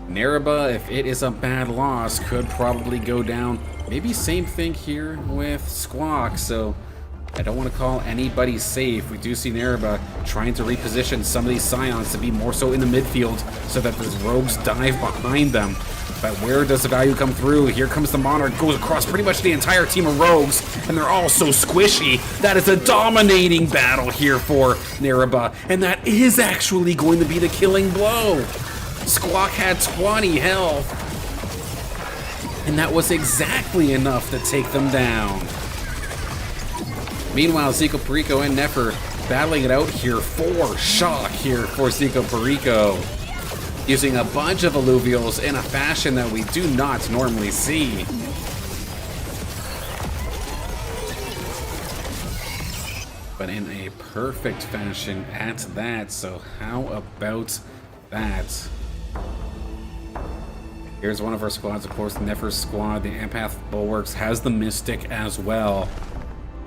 Nereba, if it is a bad loss, could probably go down. Maybe same thing here with Squawk, so I don't want to call anybody safe. We do see Nereba trying to reposition some of these Scions to be more so in the midfield so that the Rogues dive behind them. But where does the value come through? Here comes the Monarch, goes across pretty much the entire team of Rogues, and they're all so squishy. That is a dominating battle here for Nereba, and that is actually going to be the killing blow. Squawk had 20 health, and that was exactly enough to take them down. Meanwhile, Zico Perico and Nefer battling it out here for Shock here for Zico Perico. Using a bunch of Alluvials in a fashion that we do not normally see. But in a perfect fashion at that, so how about that? Here's one of our squads, of course, Nefer's squad. The Empath Bulwarks has the Mystic as well.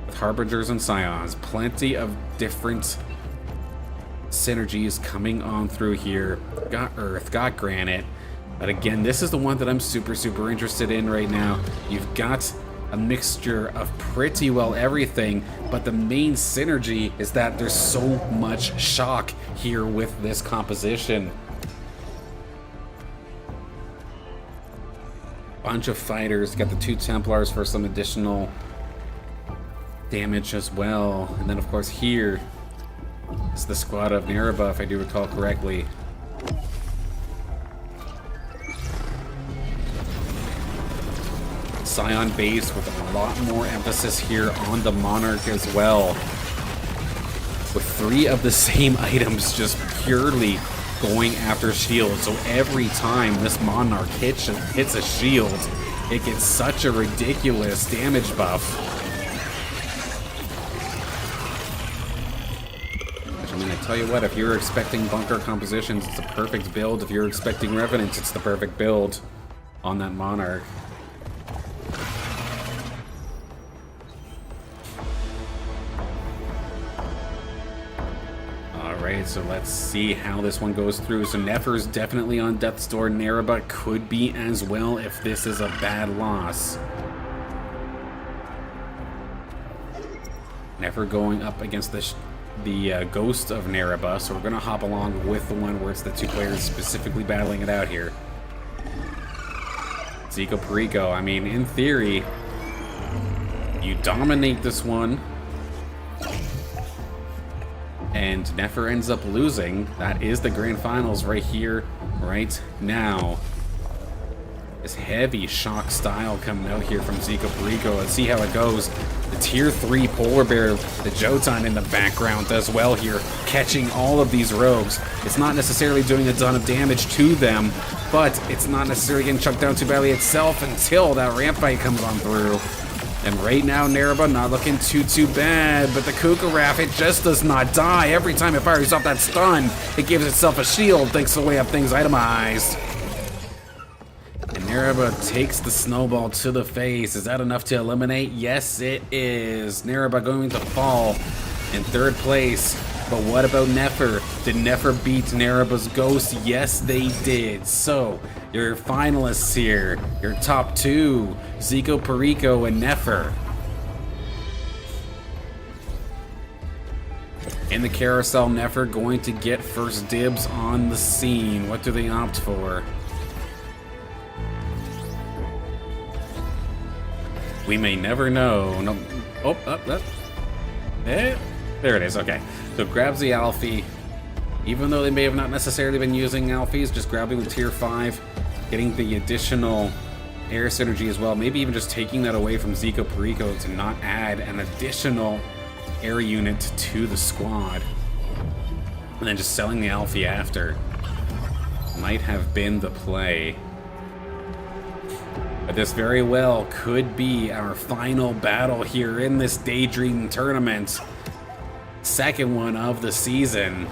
With Harbingers and Scions, plenty of different synergies coming on through here. Got Earth, got Granite, but again, this is the one that I'm super interested in right now. You've got a mixture of pretty well everything, but the main synergy is that there's so much shock here with this composition. Bunch of fighters, got the 2 Templars for some additional damage as well. And then of course here is the squad of Nereba, if I do recall correctly. Scion base with a lot more emphasis here on the Monarch as well. With 3 of the same items just purely going after shields. So every time this Monarch hits a shield, it gets such a ridiculous damage buff. I mean, I tell you what, if you're expecting bunker compositions, it's a perfect build. If you're expecting Revenants, it's the perfect build on that Monarch. Alright, so let's see how this one goes through. So Nefer's definitely on Death's Door. Nereba could be as well if this is a bad loss. Nefer going up against the the ghost of Nereba, so we're going to hop along with the one where it's the two players specifically battling it out here. Zico Perico, I mean, in theory, you dominate this one, and Nefer ends up losing. That is the grand finals right here, right now. This heavy shock style coming out here from Zico Perico. Let's see how it goes. The tier 3 polar bear, the Jotun in the background does well here, catching all of these rogues. It's not necessarily doing a ton of damage to them, but it's not necessarily getting chucked down too badly itself until that ramp fight comes on through. And right now, Nereba not looking too bad, but the Kukaraf, it just does not die. Every time it fires off that stun, it gives itself a shield, thanks to the way up things itemized. And Nereba takes the snowball to the face. Is that enough to eliminate? Yes, it is. Nereba going to fall in 3rd place. But what about Nefer? Did Nefer beat Nereba's ghost? Yes, they did. So, your finalists here, your top 2, Zico Perico and Nefer. In the carousel, Nefer going to get first dibs on the scene. What do they opt for? We may never know. No. Oh, there it is. Okay. So grabs the Alfie. Even though they may have not necessarily been using Alfies, just grabbing the tier 5, getting the additional air synergy as well. Maybe even just taking that away from Zico Perico to not add an additional air unit to the squad. And then just selling the Alfie after. Might have been the play. But this very well could be our final battle here in this Daydream tournament. Second one of the season.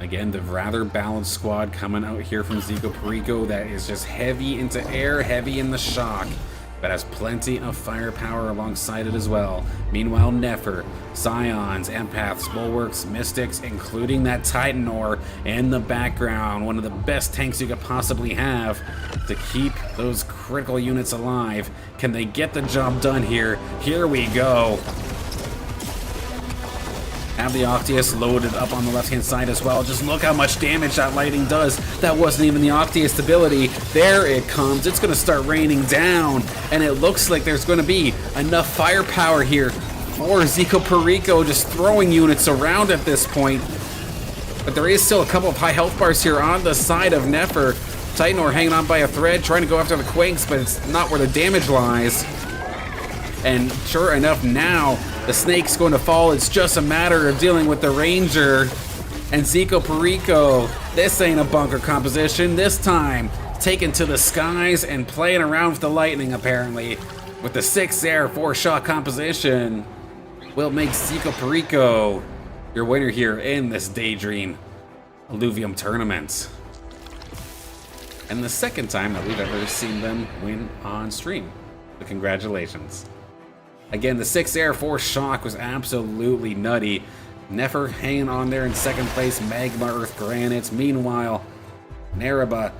Again, the rather balanced squad coming out here from Zico Perico that is just heavy into air, heavy in the shock, but has plenty of firepower alongside it as well. Meanwhile, Nefer, Scions, Empaths, Bulwarks, Mystics, including that Titanor in the background. One of the best tanks you could possibly have to keep those critical units alive. Can they get the job done here? Here we go. Have the Octius loaded up on the left-hand side as well. Just look how much damage that lighting does. That wasn't even the Octius ability. There it comes. It's going to start raining down. And it looks like there's going to be enough firepower here for Zico Perico just throwing units around at this point. But there is still a couple of high health bars here on the side of Nefer. Titanor hanging on by a thread, trying to go after the Quakes, but it's not where the damage lies. And sure enough, now the snake's going to fall. It's just a matter of dealing with the Ranger. And Zico Perico, this ain't a bunker composition. This time, taken to the skies and playing around with the lightning, apparently. With the 6 air, 4 shot composition, will make Zico Perico your winner here in this Daydream Illuvium tournament. And the second time that we've ever seen them win on stream. So congratulations. Again, the 6 air, 4 shock was absolutely nutty. Nefer hanging on there in second place, Magma, Earth, Granite. Meanwhile, Nereba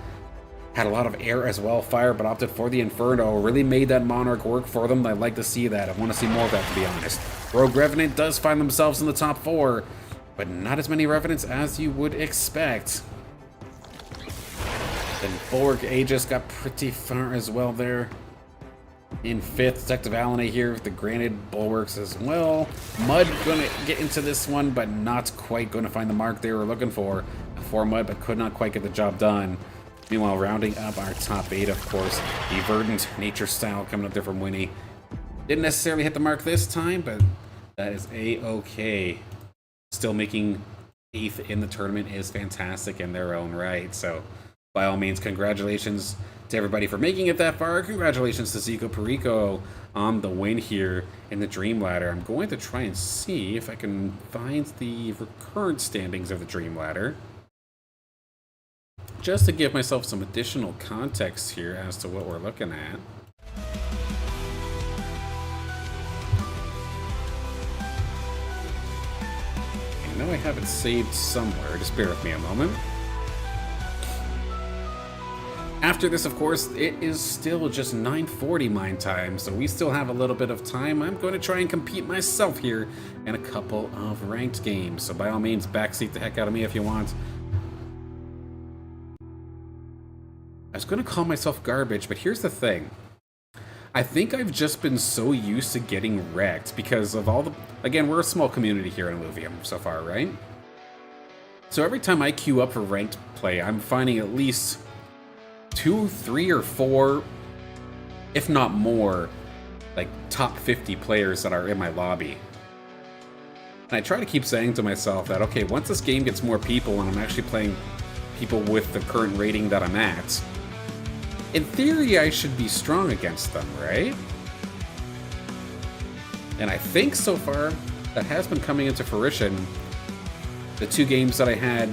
had a lot of air as well, fire, but opted for the Inferno. Really made that Monarch work for them. I'd like to see that. I want to see more of that, to be honest. Rogue Revenant does find themselves in the top 4, but not as many Revenants as you would expect. Then Bulwark Aegis got pretty far as well there. In 5th, Detective Alana here with the Granted Bulwarks as well. Mud gonna get into this one, but not quite gonna find the mark they were looking for. Mud, but could not quite get the job done. Meanwhile, rounding up our top 8, of course, the Verdant Nature Style coming up there from Winnie. Didn't necessarily hit the mark this time, but that is a-okay. Still making 8th in the tournament is fantastic in their own right, so by all means, congratulations to everybody for making it that far. Congratulations to Zico Perico on the win here in the Dream Ladder. I'm going to try and see if I can find the current standings of the Dream Ladder, just to give myself some additional context here as to what we're looking at. I know I have it saved somewhere. Just bear with me a moment. After this, of course, it is still just 9:40 mine time, so we still have a little bit of time. I'm going to try and compete myself here in a couple of ranked games, so by all means, backseat the heck out of me if you want. I was going to call myself garbage, but here's the thing. I think I've just been so used to getting wrecked because of all the... Again, we're a small community here in Illuvium so far, right? So every time I queue up for ranked play, I'm finding at least 2, 3, or 4, if not more, like top 50 players that are in my lobby. And I try to keep saying to myself that, okay, once this game gets more people and I'm actually playing people with the current rating that I'm at, in theory, I should be strong against them, right? And I think so far that has been coming into fruition. The 2 games that I had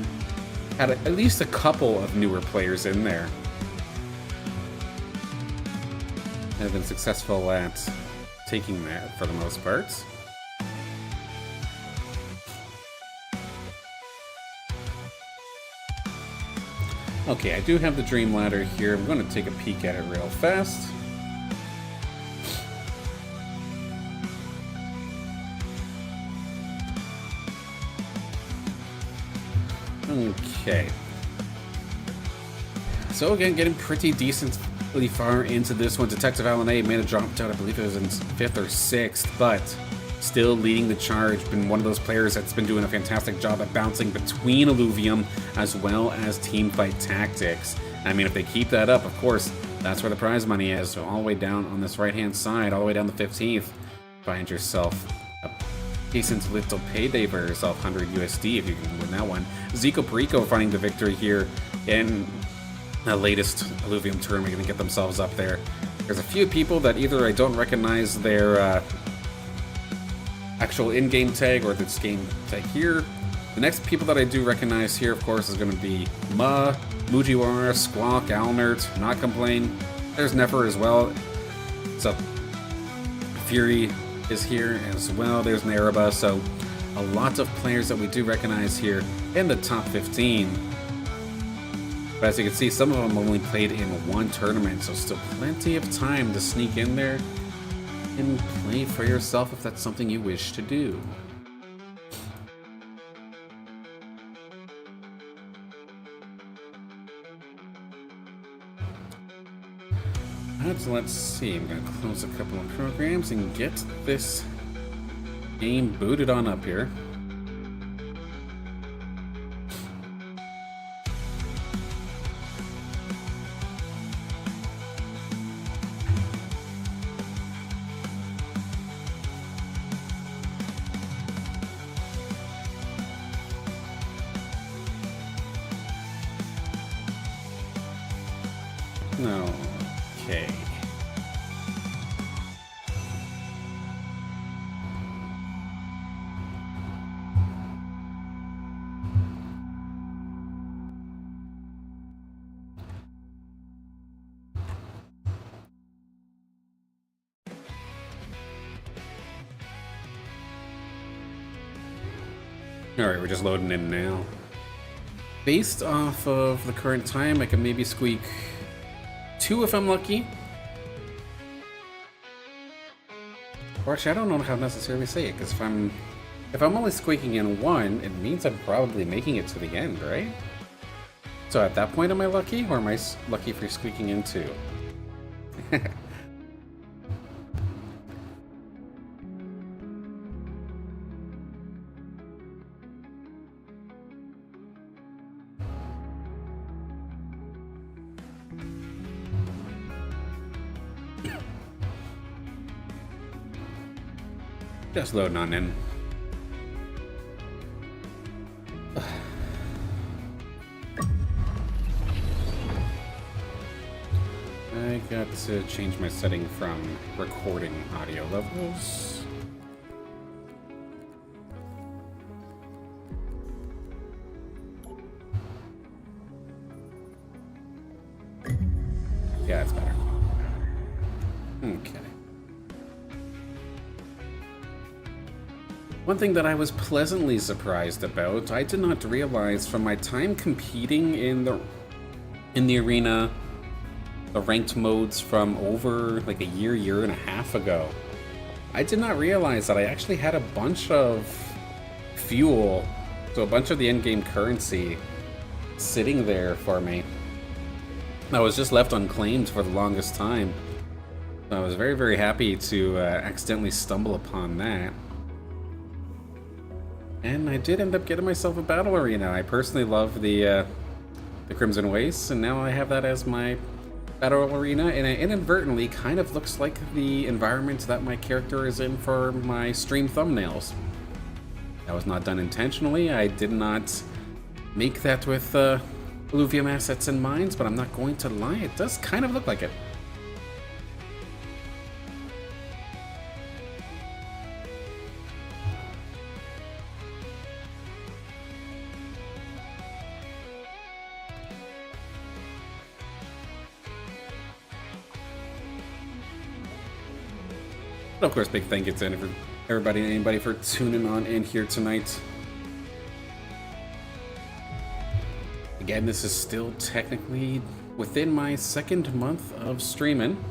at least a couple of newer players in there. I've been successful at taking that for the most part. Okay, I do have the Dream Ladder here. I'm going to take a peek at it real fast. Okay. So again, getting pretty decently far into this one. Detective Alan A may have dropped out, I believe it was in 5th or 6th, but still leading the charge. Been one of those players that's been doing a fantastic job at bouncing between Illuvium as well as teamfight tactics. I mean, if they keep that up, of course, that's where the prize money is. So all the way down on this right-hand side, all the way down the 15th, find yourself a decent little payday for yourself, 100 USD if you can win that one. Zico Perico finding the victory here in the latest Illuvium tournament, going to get themselves up there. There's a few people that either I don't recognize their actual in-game tag or this game tag here. The next people that I do recognize here, of course, is going to be Mujiwara, Squawk, Alnert, Not Complain. There's Nefer as well. So Fury is here as well. There's Naraba. So a lot of players that we do recognize here in the top 15. But as you can see, some of them only played in one tournament, so still plenty of time to sneak in there and play for yourself if that's something you wish to do. Let's see, I'm going to close a couple of programs and get this game booted on up here. Okay. Alright, we're just loading in now. Based off of the current time, I can maybe squeak 2 if I'm lucky. Or actually, I don't know how to necessarily say it, because if I'm only squeaking in 1, it means I'm probably making it to the end, right? So at that point, am I lucky, or am I lucky for squeaking in 2? Just loading on in. I got to change my setting from recording audio levels. Yeah, that's better. Okay. One thing that I was pleasantly surprised about, I did not realize from my time competing in the arena the ranked modes from over like a year and a half ago. I did not realize that I actually had a bunch of fuel, so a bunch of the in-game currency sitting there for me. I was just left unclaimed for the longest time. So I was very, very happy to accidentally stumble upon that. And I did end up getting myself a battle arena. I personally love the Crimson Wastes, and now I have that as my battle arena, and it inadvertently kind of looks like the environment that my character is in for my stream thumbnails. That was not done intentionally. I did not make that with Illuvium assets in mind, but I'm not going to lie, it does kind of look like it. Of course, big thank you to everybody and anybody for tuning on in here tonight. Again, this is still technically within my second month of streaming.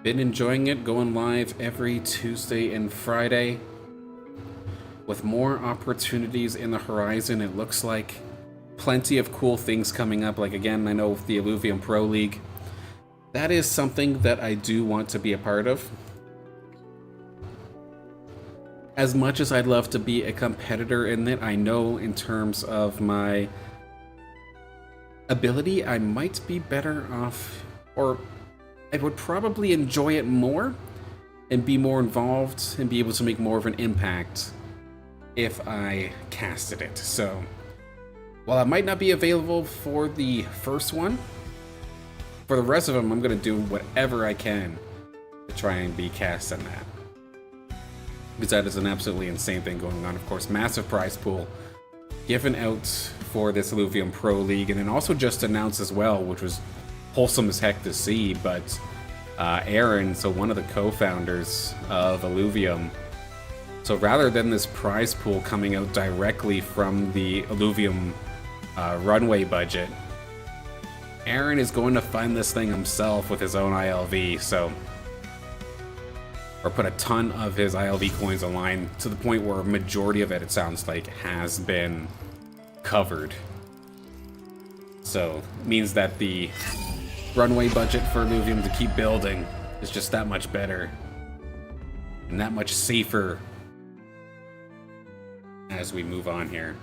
Been enjoying it, going live every Tuesday and Friday. With more opportunities in the horizon, it looks like plenty of cool things coming up. Like, again, I know with the Illuvium Pro League, that is something that I do want to be a part of. As much as I'd love to be a competitor in it, I know in terms of my ability, I might be better off, or I would probably enjoy it more and be more involved and be able to make more of an impact if I casted it. So while I might not be available for the first one, for the rest of them, I'm going to do whatever I can to try and be cast in that. Because that is an absolutely insane thing going on. Of course, massive prize pool given out for this Illuvium Pro League, and then also just announced as well, which was wholesome as heck to see, but Aaron, so one of the co-founders of Illuvium, so rather than this prize pool coming out directly from the Illuvium runway budget, Aaron is going to fund this thing himself with his own ILV, so, or put a ton of his ILV coins online to the point where a majority of it, it sounds like, has been covered. So, it means that the runway budget for Illuvium to keep building is just that much better and that much safer as we move on here.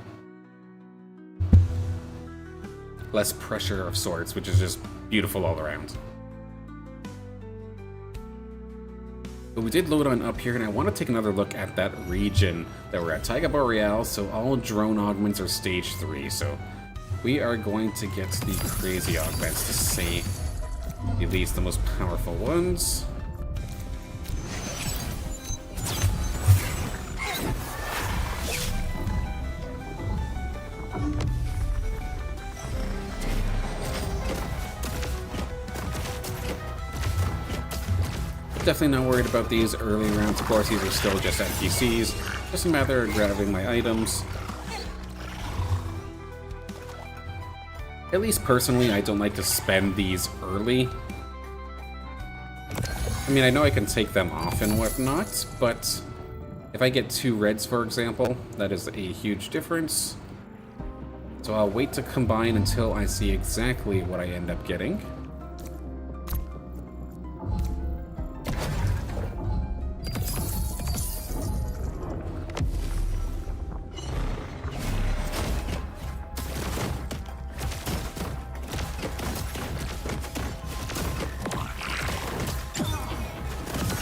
Less pressure of sorts, which is just beautiful all around. But we did load on up here, and I want to take another look at that region that we're at. Taiga Boreal, so all drone augments are stage 3, so we are going to get the crazy augments to say at least the most powerful ones. Definitely not worried about these early rounds. Of course, these are still just NPCs. Just a matter of grabbing my items. At least personally, I don't like to spend these early. I mean, I know I can take them off and whatnot, but if I get 2 reds, for example, that is a huge difference. So I'll wait to combine until I see exactly what I end up getting.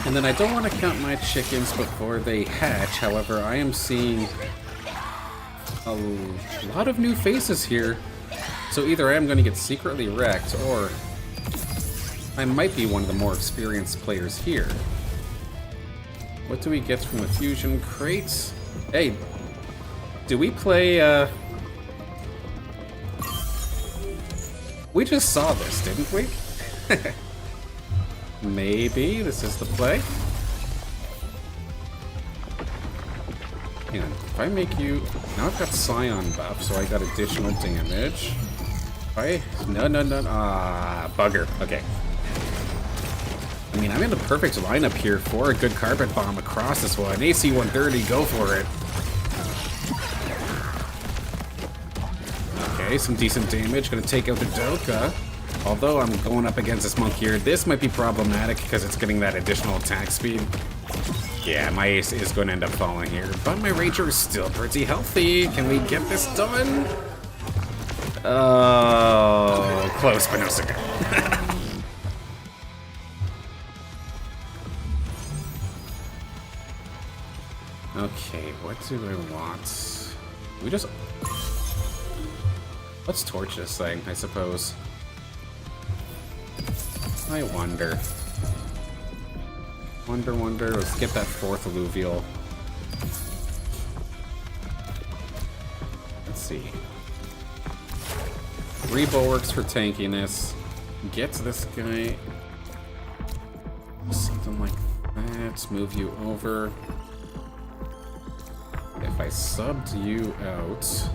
And then I don't want to count my chickens before they hatch. However, I am seeing a lot of new faces here. So either I am going to get secretly wrecked, or I might be one of the more experienced players here. What do we get from the fusion crates? Hey, do we play, we just saw this, didn't we? Maybe this is the play. And if I make you... Now I've got Scion buff, so I got additional damage. No. Ah, bugger. Okay. I mean, I'm in the perfect lineup here for a good carpet bomb across this one. AC 130, go for it. Okay, some decent damage. Gonna take out the Doka. Although I'm going up against this monk here, this might be problematic because it's getting that additional attack speed. Yeah, my ace is going to end up falling here, but my Ranger is still pretty healthy. Can we get this done? Oh, close, but no cigar. Okay, what do I want? We just... Let's torch this thing, I suppose. I wonder. Wonder. Let's get that 4th alluvial. Let's see. 3 bulwarks for tankiness. Get this guy. Something like that. Move you over. If I subbed you out...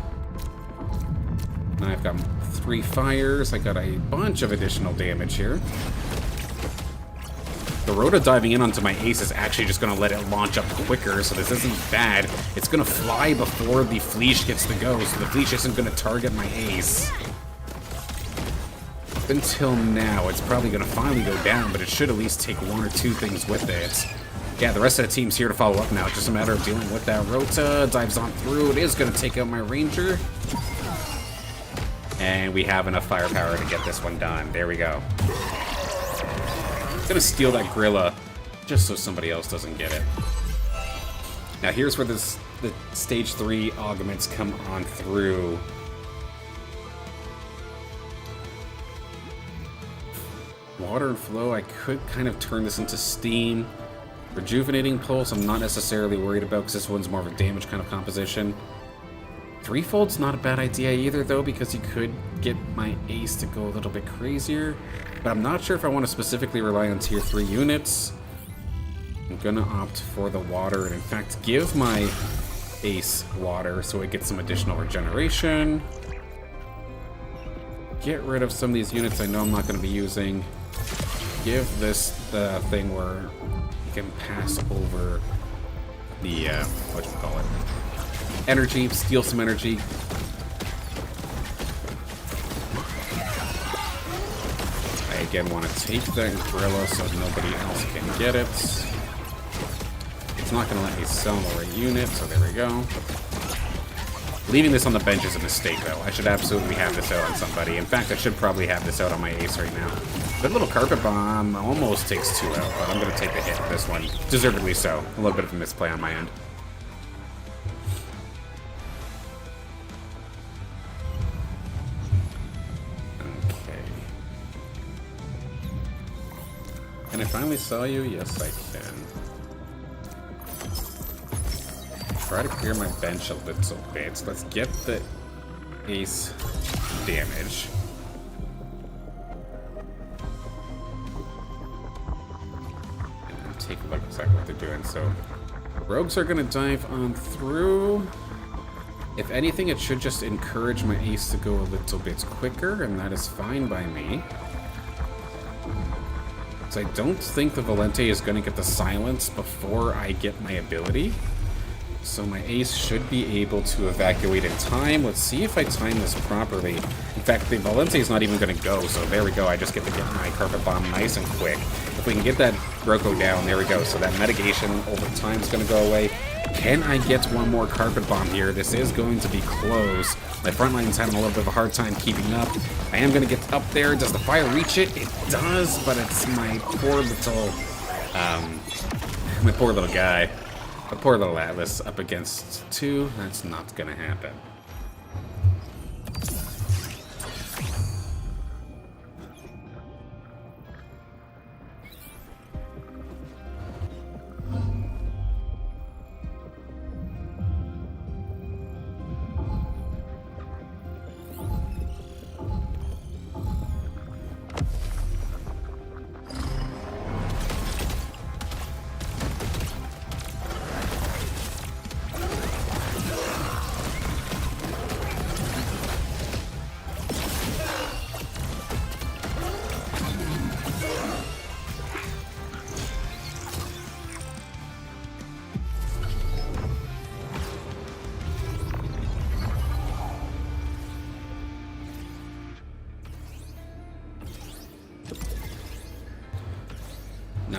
Now I've got 3 fires. I got a bunch of additional damage here. The Rhoda diving in onto my ace is actually just going to let it launch up quicker, so this isn't bad. It's going to fly before the Fleesh gets to go, so the Fleesh isn't going to target my ace. Up until now, it's probably going to finally go down, but it should at least take 1 or 2 things with it. Yeah, the rest of the team's here to follow up now. It's just a matter of dealing with that Rota. Dives on through. It is going to take out my Ranger. And we have enough firepower to get this one done. There we go. I'm gonna steal that Grilla just so somebody else doesn't get it. Now here's where the stage 3 augments come on through. Water and flow, I could kind of turn this into steam. Rejuvenating pulse, I'm not necessarily worried about because this one's more of a damage kind of composition. Threefold's not a bad idea either, though, because you could get my ace to go a little bit crazier. But I'm not sure if I want to specifically rely on tier 3 units. I'm gonna opt for the water, and in fact, give my ace water so it gets some additional regeneration. Get rid of some of these units I know I'm not going to be using. Give this the thing where you can pass over the, whatchamacallit, energy, steal some energy. I again want to take that Gorilla so nobody else can get it. It's not going to let me sell the right unit, so there we go. Leaving this on the bench is a mistake, though. I should absolutely have this out on somebody. In fact, I should probably have this out on my ace right now. Good little carpet bomb almost takes 2 out, but I'm going to take the hit with this one. Deservedly so. A little bit of a misplay on my end. Okay. Can I finally sell you? Yes, I can. Try to clear my bench a little bit. Let's get the ace damage. And take a look exactly what they're doing. So, rogues are going to dive on through. If anything, it should just encourage my ace to go a little bit quicker, and that is fine by me. So I don't think the Valente is going to get the silence before I get my ability. So my ace should be able to evacuate in time. Let's see if I time this properly. In fact, the Valente is not even going to go, so there we go. I just get to get my carpet bomb nice and quick. If we can get that Roko down, there we go. So that mitigation over time is going to go away. Can I get one more carpet bomb here? This is going to be close. My front line's having a little bit of a hard time keeping up. I am going to get up there. Does the fire reach it? It does, but it's my poor little guy. A poor little Atlas up against 2. That's not gonna happen.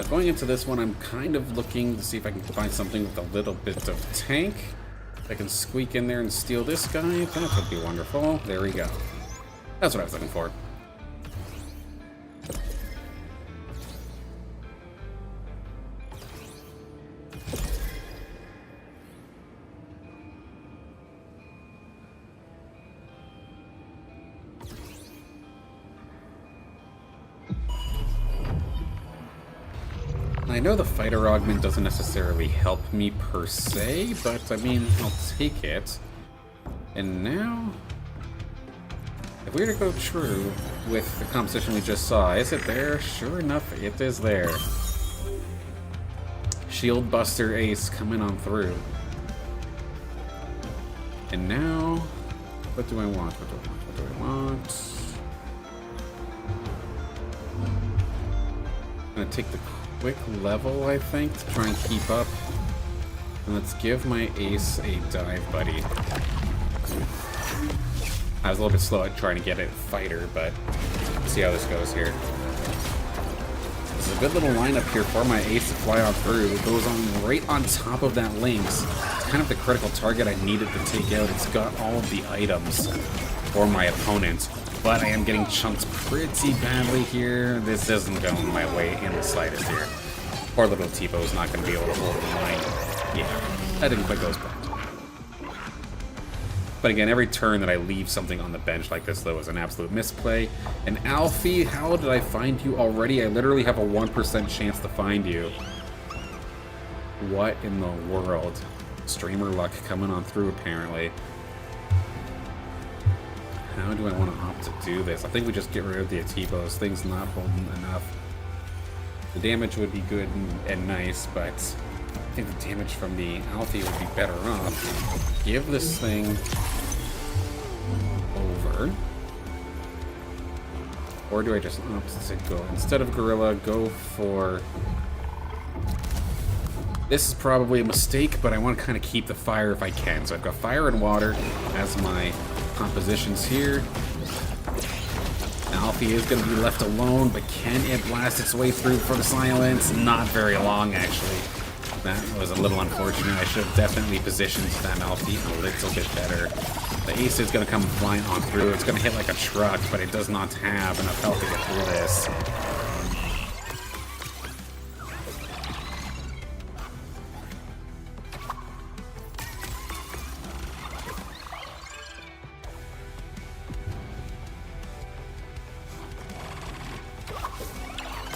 going into this one, I'm kind of looking to see if I can find something with a little bit of tank. If I can squeak in there and steal this guy, that would be wonderful. There we go. That's what I was looking for. I know the fighter augment doesn't necessarily help me per se, but I mean, I'll take it. And now, if we were to go true with the composition we just saw, is it there? Sure enough, it is there. Shield Buster Ace coming on through. And now, what do I want? What do I want? What do I want? I'm gonna take the quick level, I think, to try and keep up. And let's give my ace a dive buddy. I was a little bit slow at trying to get a fighter, but let's see how this goes here. This is a good little lineup here for my ace to fly on through. It goes on right on top of that Lynx. It's kind of the critical target I needed to take out. It's got all of the items for my opponent. But I am getting chunked pretty badly here. This isn't going my way in the slightest here. Poor little T-Bow's not going to be able to hold the line. Yeah, that didn't quite go as planned. But again, every turn that I leave something on the bench like this, though, is an absolute misplay. And Alfie, how did I find you already? I literally have a 1% chance to find you. What in the world? Streamer luck coming on through, apparently. How do I want to opt to do this? I think we just get rid of the Atibo's. Things not holding enough. The damage would be good and nice, but I think the damage from the Alfie would be better off. Give this thing over. Or do I just opt to go, instead of Gorilla, go for... This is probably a mistake, but I want to kind of keep the fire if I can. So I've got fire and water as my compositions here. Alfie is going to be left alone, but can it blast its way through for the silence? Not very long, actually. That was a little unfortunate. I should have definitely positioned that Alfie a little bit better. The ace is going to come flying on through. It's going to hit like a truck, but it does not have enough health to get through this.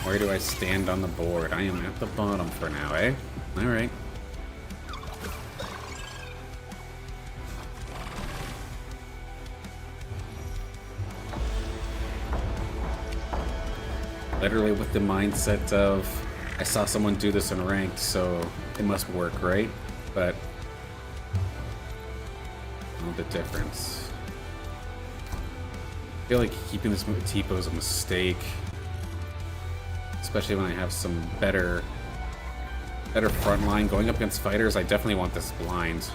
Where do I stand on the board? I am at the bottom for now, eh? Alright. Literally with the mindset of, I saw someone do this in ranked, so it must work, right? But, no, the difference. I feel like keeping this Tipo is a mistake. Especially when I have some better front line going up against fighters. I definitely want this blind.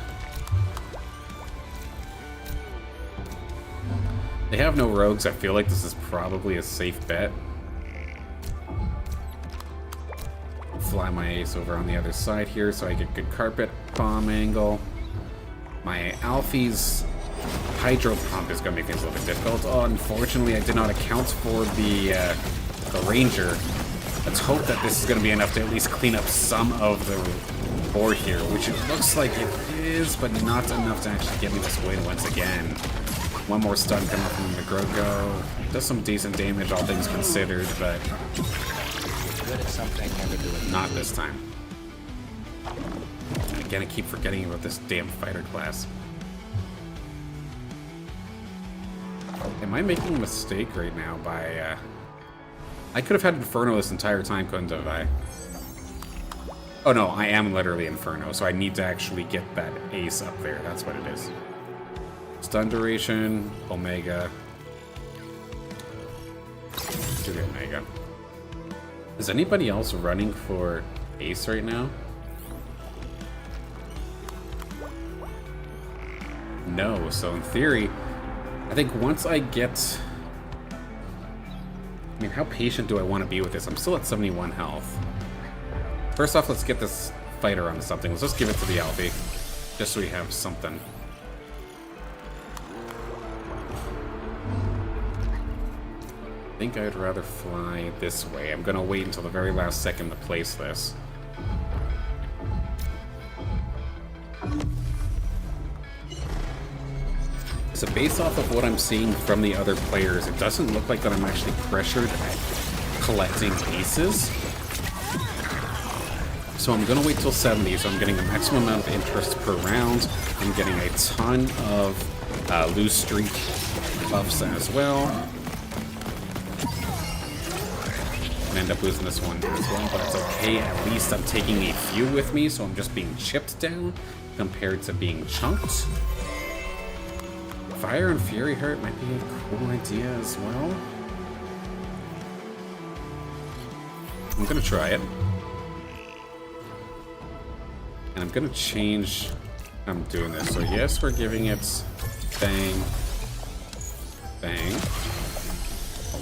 They have no rogues. I feel like this is probably a safe bet. Fly my ace over on the other side here so I get good carpet bomb angle. My Alfie's hydro pump is going to make things a little bit difficult. Oh, unfortunately, I did not account for the ranger. Let's hope that this is going to be enough to at least clean up some of the board here, which it looks like it is, but not enough to actually get me this win once again. One more stun coming from the Grogo. Does some decent damage, all things considered, but good at something, never do it. Not this time. And again, I keep forgetting about this damn fighter class. Am I making a mistake right now by, I could have had Inferno this entire time, couldn't have I? Oh no, I am literally Inferno, so I need to actually get that ace up there. That's what it is. Stun duration, Omega. Do the Omega. Is anybody else running for ace right now? No, so in theory, I think once I get... I mean, how patient do I want to be with this? I'm still at 71 health. First off, let's get this fighter onto something. Let's just give it to the Alfie, just so we have something. I think I'd rather fly this way. I'm gonna wait until the very last second to place this. So based off of what I'm seeing from the other players, it doesn't look like that I'm actually pressured at collecting aces. So I'm gonna wait till 70, so I'm getting the maximum amount of interest per round. I'm getting a ton of loose streak buffs as well. I end up losing this one as well, but it's okay. At least I'm taking a few with me, so I'm just being chipped down compared to being chunked. Fire and Fury Heart might be a cool idea as well. I'm gonna try it. And I'm gonna change how I'm doing this. So yes, we're giving it bang, bang.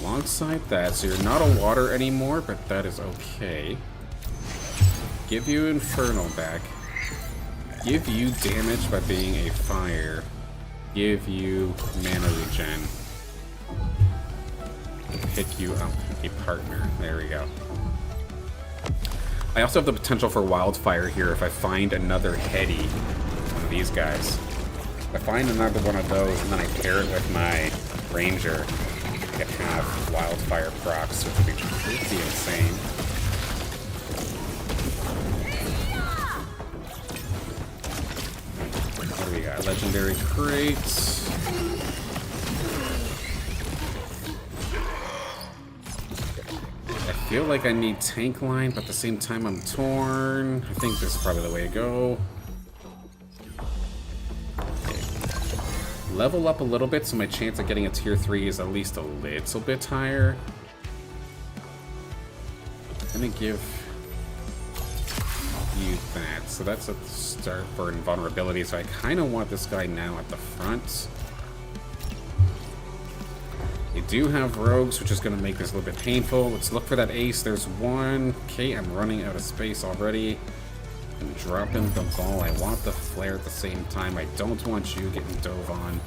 Alongside that, so you're not a water anymore, but that is okay. Give you Inferno back. Give you damage by being a fire. Give you mana regen. Pick you up a partner. There we go. I also have the potential for wildfire here if I find another heady, one of these guys. If I find another one of those and then I pair it with my ranger, I could have wildfire procs, which would be pretty insane. What do we got? Legendary crates. I feel like I need tank line, but at the same time I'm torn. I think this is probably the way to go. Okay. Level up a little bit so my chance of getting a tier 3 is at least a little bit higher. I'm gonna give you that. So that's a start for invulnerability. So I kind of want this guy now at the front. They do have rogues, which is going to make this a little bit painful. Let's look for that ace. There's one. Okay, I'm running out of space already. I'm dropping the ball. I want the flare at the same time. I don't want you getting dove on.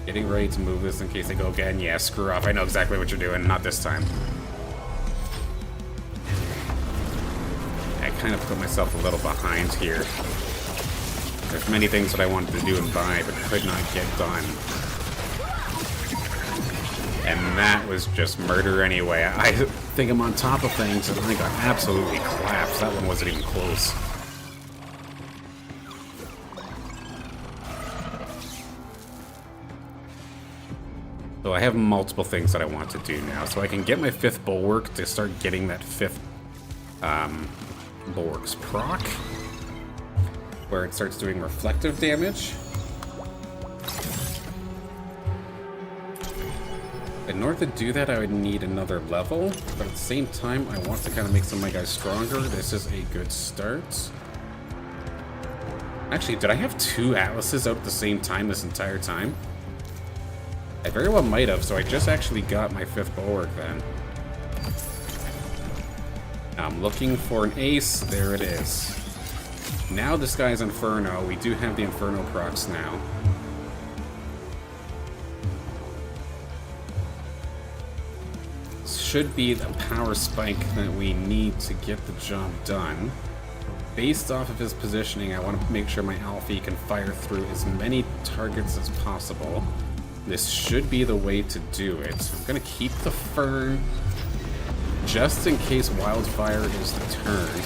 Getting ready to move this in case they go again. Yeah, screw off. I know exactly what you're doing. Not this time. I kind of put myself a little behind here. There's many things that I wanted to do and buy, but could not get done. And that was just murder anyway. I think I'm on top of things, and I got absolutely collapsed. That one wasn't even close. So I have multiple things that I want to do now. So I can get my 5th Bulwark to start getting that 5th Bulwark's proc, where it starts doing reflective damage. In order to do that, I would need another level, but at the same time, I want to kind of make some of my guys stronger. This is a good start. Actually, did I have 2 Atlases out at the same time this entire time? I very well might have, so I just actually got my 5th Bulwark then. I'm looking for an ace. There it is. Now this guy's Inferno. We do have the Inferno procs now. Should be the power spike that we need to get the job done. Based off of his positioning, I want to make sure my Alfie can fire through as many targets as possible. This should be the way to do it. So I'm going to keep the Fern just in case Wildfire is the turn.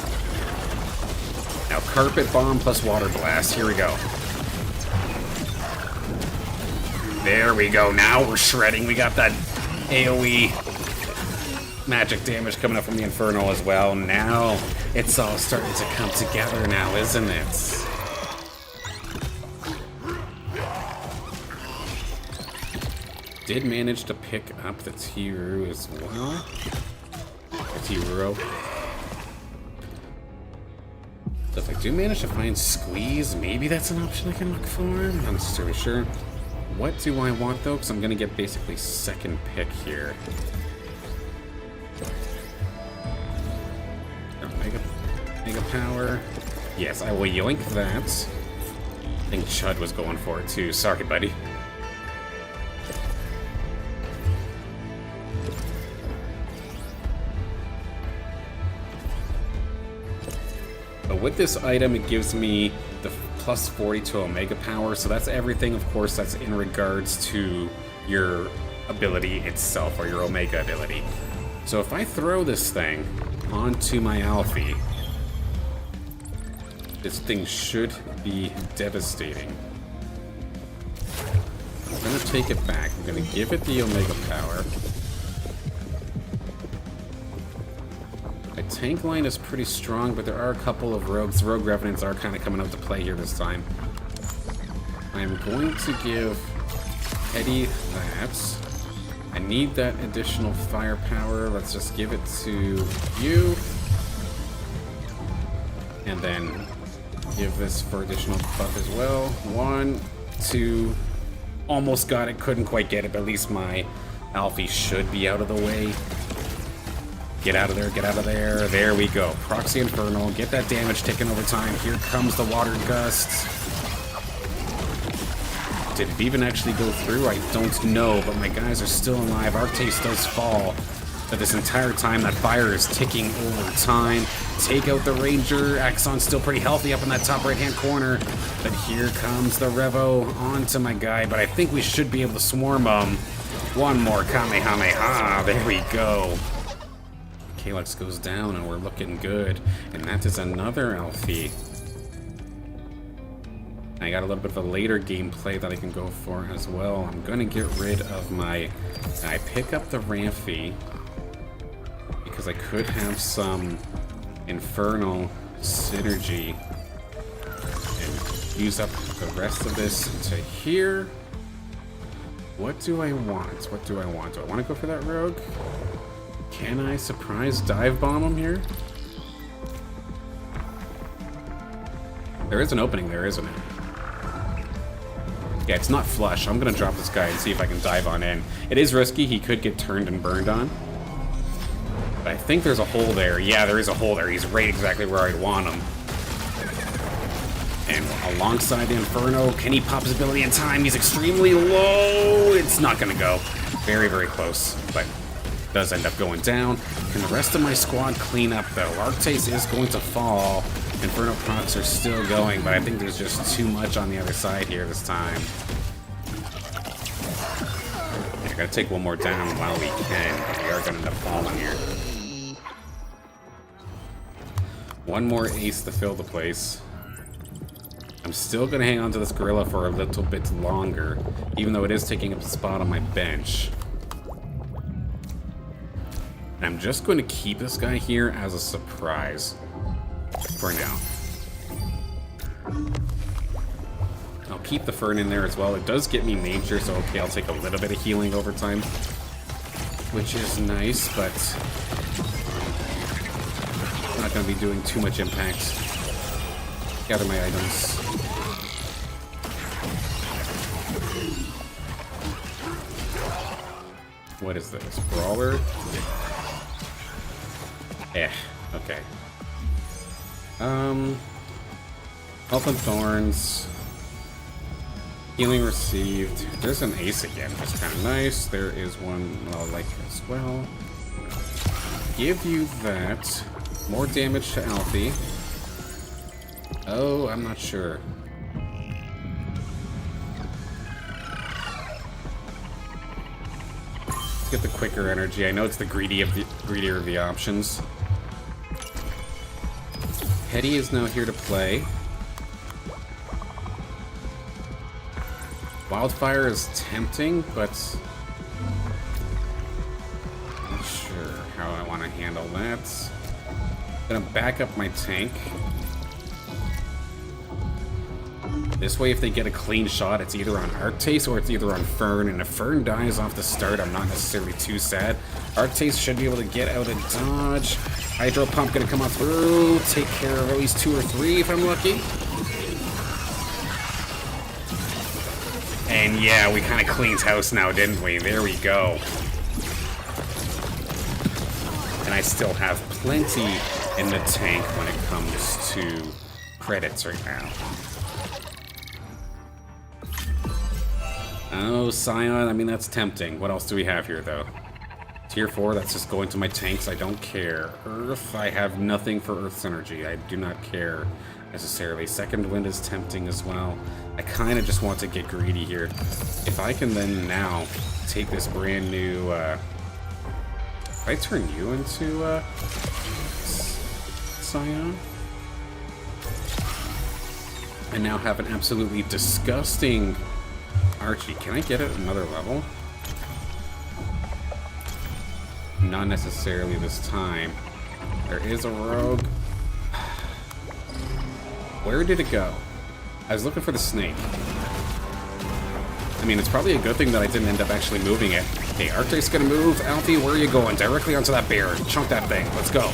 Now, Carpet Bomb plus Water Blast. Here we go. There we go. Now we're shredding. We got that AoE magic damage coming up from the Inferno as well. Now it's all starting to come together now, isn't it? Did manage to pick up the Tiru as well. The Tiru. So if I do manage to find Squeeze, maybe that's an option I can look for. I'm not necessarily sure. What do I want though? Because I'm going to get basically second pick here. power. Yes, I will yoink that. I think Chud was going for it too. Sorry, buddy. But with this item, it gives me the plus 40 to Omega power. So that's everything, of course, that's in regards to your ability itself, or your Omega ability. So if I throw this thing onto my Alfie, this thing should be devastating. I'm gonna take it back. I'm gonna give it the Omega power. My tank line is pretty strong, but there are a couple of rogues. Rogue Revenants are kind of coming out to play here this time. I'm going to give Eddie that. I need that additional firepower. Let's just give it to you. And then give this for additional buff as well. 1, 2. Almost got it. Couldn't quite get it, but at least my Alfie should be out of the way. Get out of there. Get out of there. There we go. Proxy Infernal. Get that damage taken over time. Here comes the Water Gust. Did it even actually go through? I don't know, but my guys are still alive. Arctase does fall. But this entire time, that fire is ticking over time. Take out the Ranger. Axon's still pretty healthy up in that top right-hand corner. But here comes the Revo onto my guy. But I think we should be able to swarm him. One more Kamehameha. There we go. Calyx goes down, and we're looking good. And that is another Alfie. I got a little bit of a later gameplay that I can go for as well. I'm going to get rid of my... I pick up the Ramphy because I could have some Infernal synergy and use up the rest of this to here. What do I want? What do I want? Do I want to go for that rogue? Can I surprise dive bomb him here? There is an opening there, isn't it? Yeah, it's not flush. I'm gonna drop this guy and see if I can dive on in. It is risky. He could get turned and burned on. But I think there's a hole there. Yeah, there is a hole there. He's right exactly where I'd want him. And alongside the Inferno, can he pop his ability in time? He's extremely low. It's not gonna go. Very, very close, but does end up going down. Can the rest of my squad clean up though? Arctase is going to fall. Inferno procs are still going, but I think there's just too much on the other side here this time. Yeah, gotta take one more down while we can, but we are gonna end up falling here. One more ace to fill the place. I'm still gonna hang on to this gorilla for a little bit longer, even though it is taking up a spot on my bench. And I'm just going to keep this guy here as a surprise for now. I'll keep the Fern in there as well. It does get me nature, so okay, I'll take a little bit of healing over time, which is nice, but not going to be doing too much impact. Gather my items. What is this? Brawler? Okay. Health and Thorns. Healing received. There's an ace again, which is kind of nice. There is one I'll like as well. Give you that. More damage to Alfie. Oh, I'm not sure. Let's get the quicker energy. I know it's the greedier of the options. Hetty is now here to play. Wildfire is tempting, but I'm not sure how I want to handle that. Gonna back up my tank. This way, if they get a clean shot, it's either on Arctase or it's either on Fern. And if Fern dies off the start, I'm not necessarily too sad. Arctase should be able to get out of dodge. Hydro Pump gonna come on through. Take care of at least 2 or 3 if I'm lucky. And yeah, we kind of cleaned house now, didn't we? There we go. And I still have plenty in the tank when it comes to credits right now. Oh, Scion, I mean, that's tempting. What else do we have here, though? Tier 4, that's just going to my tanks. I don't care. Earth, I have nothing for Earth's energy. I do not care necessarily. Second Wind is tempting as well. I kind of just want to get greedy here. If I can then now take this brand new... if I turn you into Scion? I now have an absolutely disgusting Archie. Can I get it another level? Not necessarily this time. There is a rogue. Where did it go? I was looking for the snake. I mean, it's probably a good thing that I didn't end up actually moving it. Okay, Arctic's gonna move. Alfie, where are you going? Directly onto that bear. Chunk that thing. Let's go.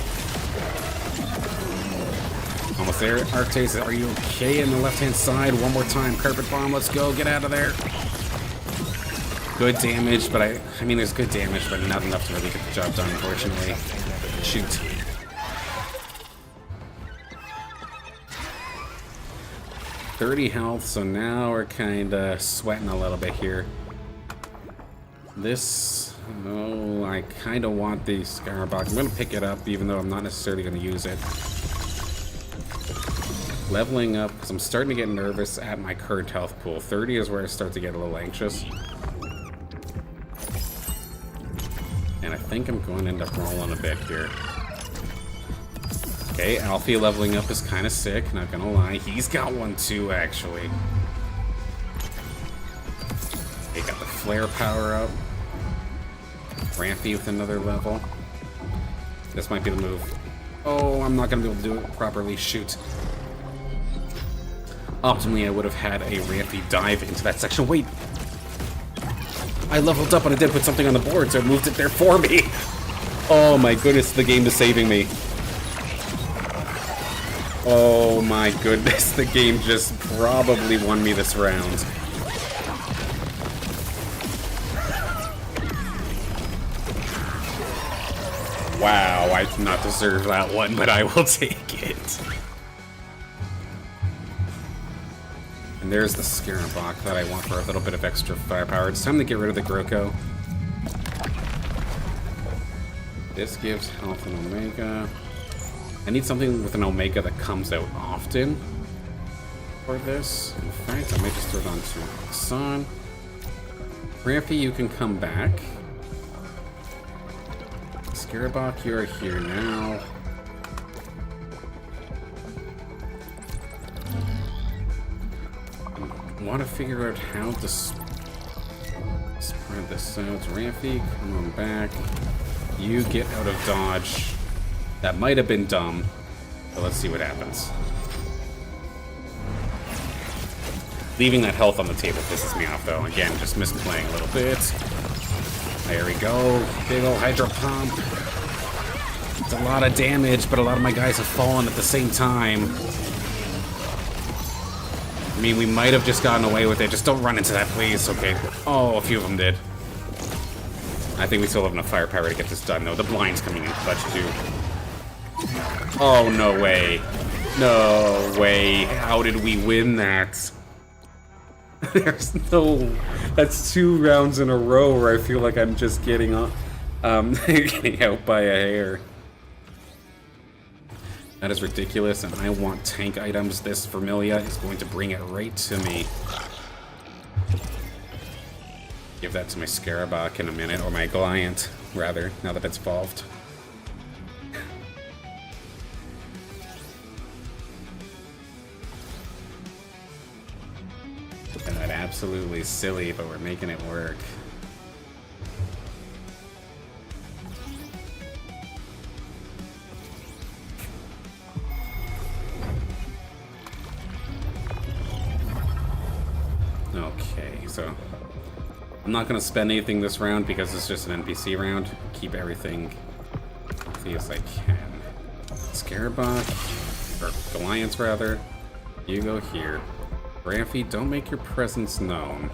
Almost there. Arctis, are you okay in the left-hand side? One more time. Carpet bomb. Let's go. Get out of there. Good damage, but I mean, there's good damage, but not enough to really get the job done, unfortunately. Shoot. $30 health, so now we're kind of sweating a little bit here. This, no, I kind of want the Scarabog. I'm going to pick it up, even though I'm not necessarily going to use it. Leveling up, because I'm starting to get nervous at my current health pool. 30 is where I start to get a little anxious. And I think I'm going to end up rolling a bit here. Okay, Alfie leveling up is kind of sick, not gonna lie. He's got one too, actually. They got the flare power up. Rampy with another level. This might be the move. Oh, I'm not gonna be able to do it properly. Shoot. Optimally, I would have had a Rampy dive into that section. Wait! I leveled up and I did put something on the board, so it moved it there for me. Oh my goodness, the game is saving me. Oh my goodness, the game just probably won me this round. Wow, I did not deserve that one, but I will take it. And there's the Scarabok that I want for a little bit of extra firepower. It's time to get rid of the Groko. This gives health and Omega. I need something with an Omega that comes out often for this. In fact, I might just throw it on to Sun. Rampy, you can come back. Scarabok, you are here now. I want to figure out how to spread this out. Rampy, come on back. You get out of dodge. That might have been dumb, but let's see what happens. Leaving that health on the table pisses me off, though. Again, just misplaying a little bit. There we go. Big ol' Hydro Pump. It's a lot of damage, but a lot of my guys have fallen at the same time. I mean, we might have just gotten away with it. Just don't run into that, please. Okay. Oh, a few of them did. I think we still have enough firepower to get this done, though. The blind's coming in clutch, too. Oh, no way. No way. How did we win that? There's no... That's 2 rounds in a row where I feel like I'm just getting getting out by a hair. That is ridiculous, and I want tank items. This Vermilia is going to bring it right to me. Give that to my Scarabok in a minute, or my Goliath, rather, now that it's evolved. That absolutely silly, but we're making it work. Okay, so I'm not going to spend anything this round because it's just an NPC round. Keep everything healthy as I can. Scarabok, or Goliath rather, you go here. Rampy, don't make your presence known.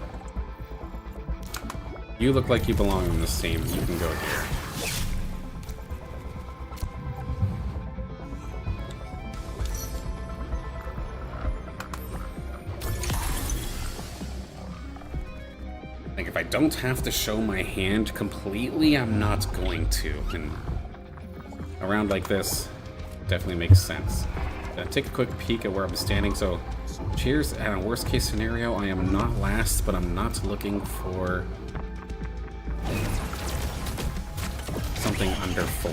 You look like you belong on this team. You can go here. Like, if I don't have to show my hand completely, I'm not going to. And a round like this definitely makes sense. Take a quick peek at where I'm standing. So, cheers. At a worst case scenario, I am not last, but I'm not looking for something under 4.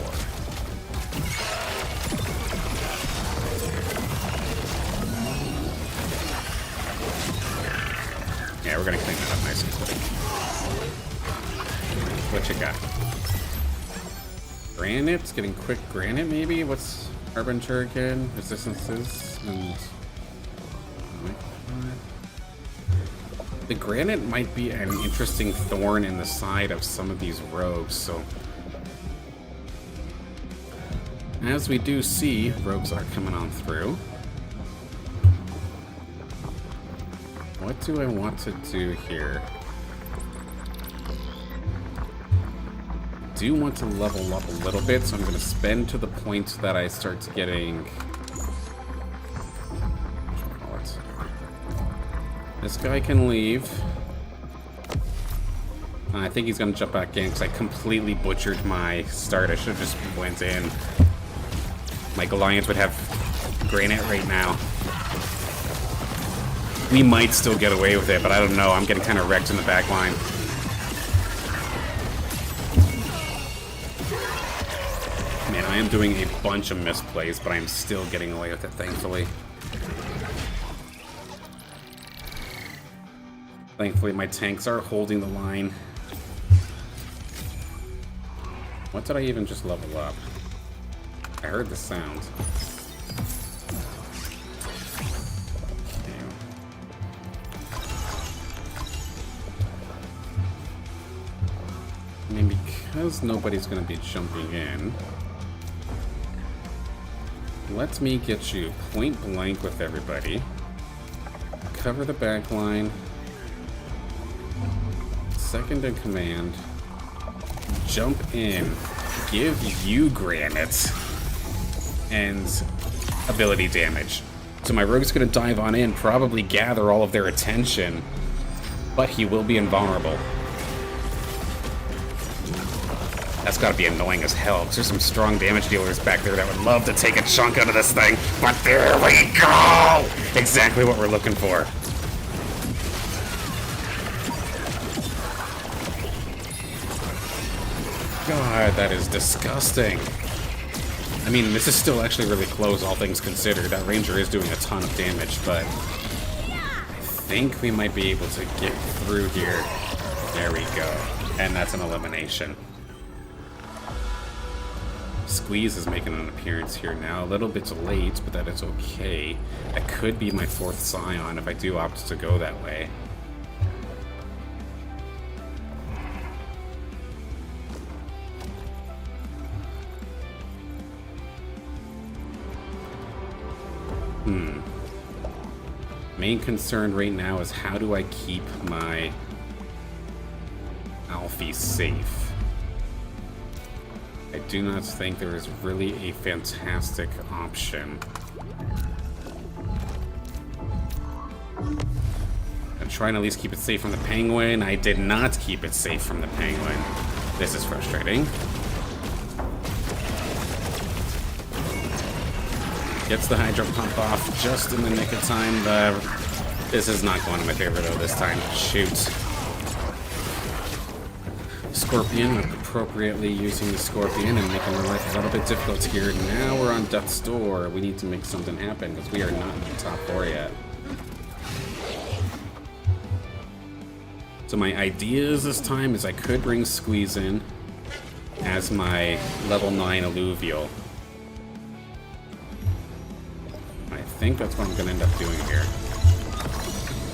Yeah, we're gonna clean that up nice and quick. What you got? Granite? Getting quick granite, maybe? What's Harbinger again? Resistances? And... the granite might be an interesting thorn in the side of some of these rogues, so... as we do see, rogues are coming on through. What do I want to do here? I do want to level up a little bit, so I'm going to spend to the point that I start getting... this guy can leave. I think he's going to jump back in because I completely butchered my start. I should have just went in. My Goliaths would have granite right now. We might still get away with it, but I don't know. I'm getting kind of wrecked in the back line. Man, I am doing a bunch of misplays, but I'm still getting away with it, thankfully. Thankfully, my tanks are holding the line. What did I even just level up? I heard the sound. I mean, because nobody's going to be jumping in, let me get you point blank with everybody. Cover the back line. Second in command. Jump in. Give you granite. And ability damage. So my rogue's going to dive on in, probably gather all of their attention, but he will be invulnerable. That's got to be annoying as hell, because there's some strong damage dealers back there that would love to take a chunk out of this thing. But there we go! Exactly what we're looking for. God, that is disgusting. I mean, this is still actually really close, all things considered. That ranger is doing a ton of damage, but I think we might be able to get through here. There we go. And that's an elimination. Squeeze is making an appearance here now. A little bit late, but that is okay. That could be my 4th Scion if I do opt to go that way. Main concern right now is how do I keep my Alfie safe? I do not think there is really a fantastic option. I'm trying to at least keep it safe from the penguin. I did not keep it safe from the penguin. This is frustrating. Gets the Hydro Pump off just in the nick of time. This is not going in my favor though this time. Shoot. Scorpion, appropriately using the Scorpion and making my life a little bit difficult here. Now we're on Death's Door. We need to make something happen because we are not in the top 4 yet. So my ideas this time is I could bring Squeeze in as my level 9 Alluvial. I think that's what I'm going to end up doing here.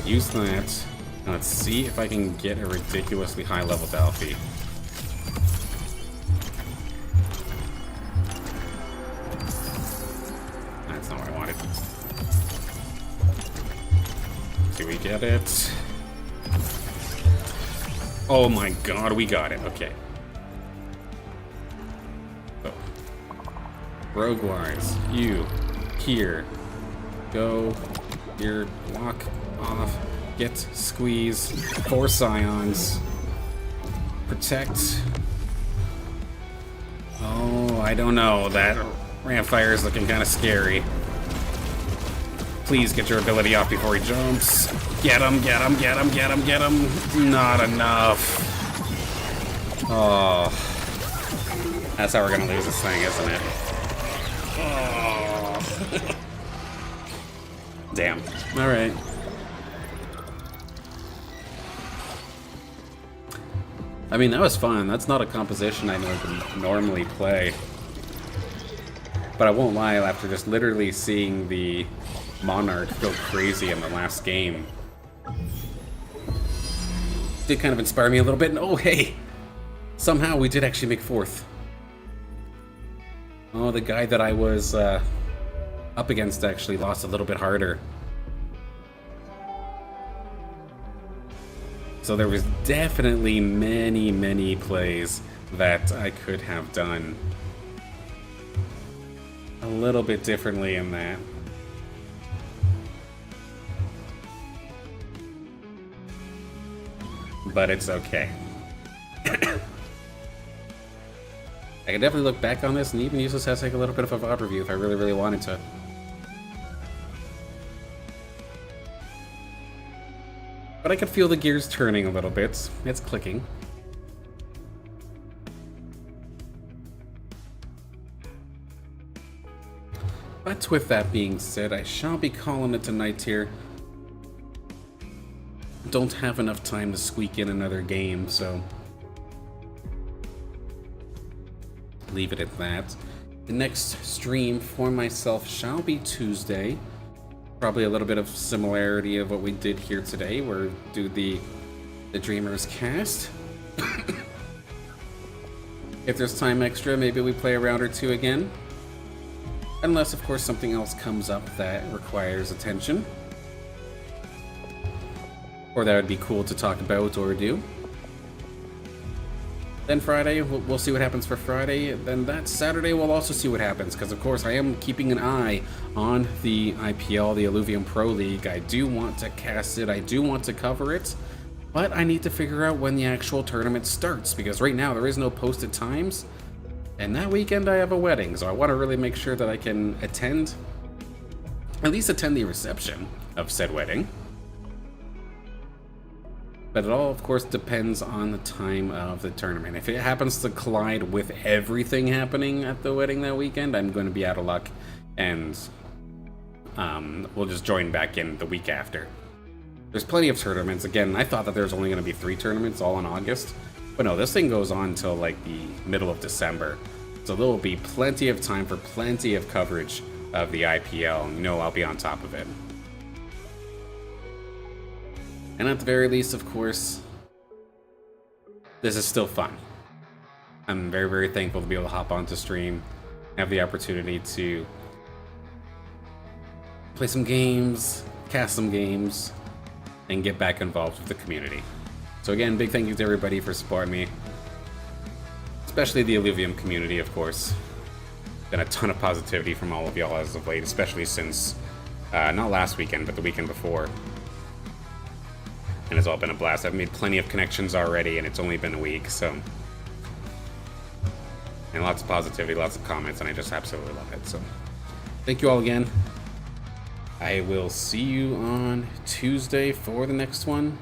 Use that. Now let's see if I can get a ridiculously high level Alfie. That's not what I wanted. Do we get it? Oh my god, we got it. Okay. So. Rogue-wise, you, here, go, here, block off, Get, squeeze, 4 scions. Protect. Oh, I don't know. That ramp fire is looking kind of scary. Please get your ability off before he jumps. Get him, get him, get him, get him, get him. Not enough. Oh. That's how we're gonna lose this thing, isn't it? Oh. Damn. Alright. I mean, that was fun. That's not a composition I normally play. But I won't lie, after just literally seeing the Monarch go crazy in the last game, did kind of inspire me a little bit. And oh, hey! Somehow we did actually make 4th. Oh, the guy that I was up against actually lost a little bit harder. So there was definitely many plays that I could have done a little bit differently in that. But it's okay. I can definitely look back on this and even use this as like a little bit of a VOD review if I really wanted to. But I could feel the gears turning a little bit. It's clicking. But with that being said, I shall be calling it tonight here. Don't have enough time to squeak in another game, so leave it at that. The next stream for myself shall be Tuesday. Probably a little bit of similarity of what we did here today. We're do the Dreamers cast. If there's time extra, maybe we play a round or two again. Unless, of course, something else comes up that requires attention. Or that would be cool to talk about or do. Then Friday, we'll see what happens for Friday. Then that Saturday, we'll also see what happens. Because, of course, I am keeping an eye on the IPL, the Illuvium Pro League. I do want to cast it. I do want to cover it. But I need to figure out when the actual tournament starts. Because right now, there is no posted times. And that weekend, I have a wedding. So I want to really make sure that I can attend. At least attend the reception of said wedding. But it all, of course, depends on the time of the tournament. If it happens to collide with everything happening at the wedding that weekend, I'm going to be out of luck, and we'll just join back in the week after. There's plenty of tournaments. Again, I thought that there was only going to be 3 tournaments all in August. But no, this thing goes on until like the middle of December. So there will be plenty of time for plenty of coverage of the IPL. And, I'll be on top of it. And at the very least, of course, this is still fun. I'm very thankful to be able to hop onto stream, have the opportunity to play some games, cast some games, and get back involved with the community. So again, big thank you to everybody for supporting me, especially the Illuvium community, of course. Been a ton of positivity from all of y'all as of late, especially since, not last weekend, but the weekend before. And it's all been a blast. I've made plenty of connections already, and it's only been a week, so. And lots of positivity, lots of comments, and I just absolutely love it. So, thank you all again. I will see you on Tuesday for the next one.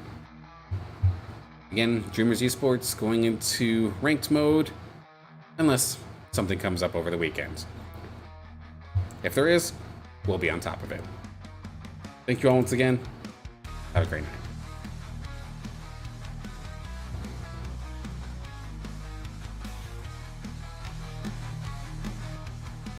Again, Dreamers Esports going into ranked mode, unless something comes up over the weekend. If there is, we'll be on top of it. Thank you all once again. Have a great night.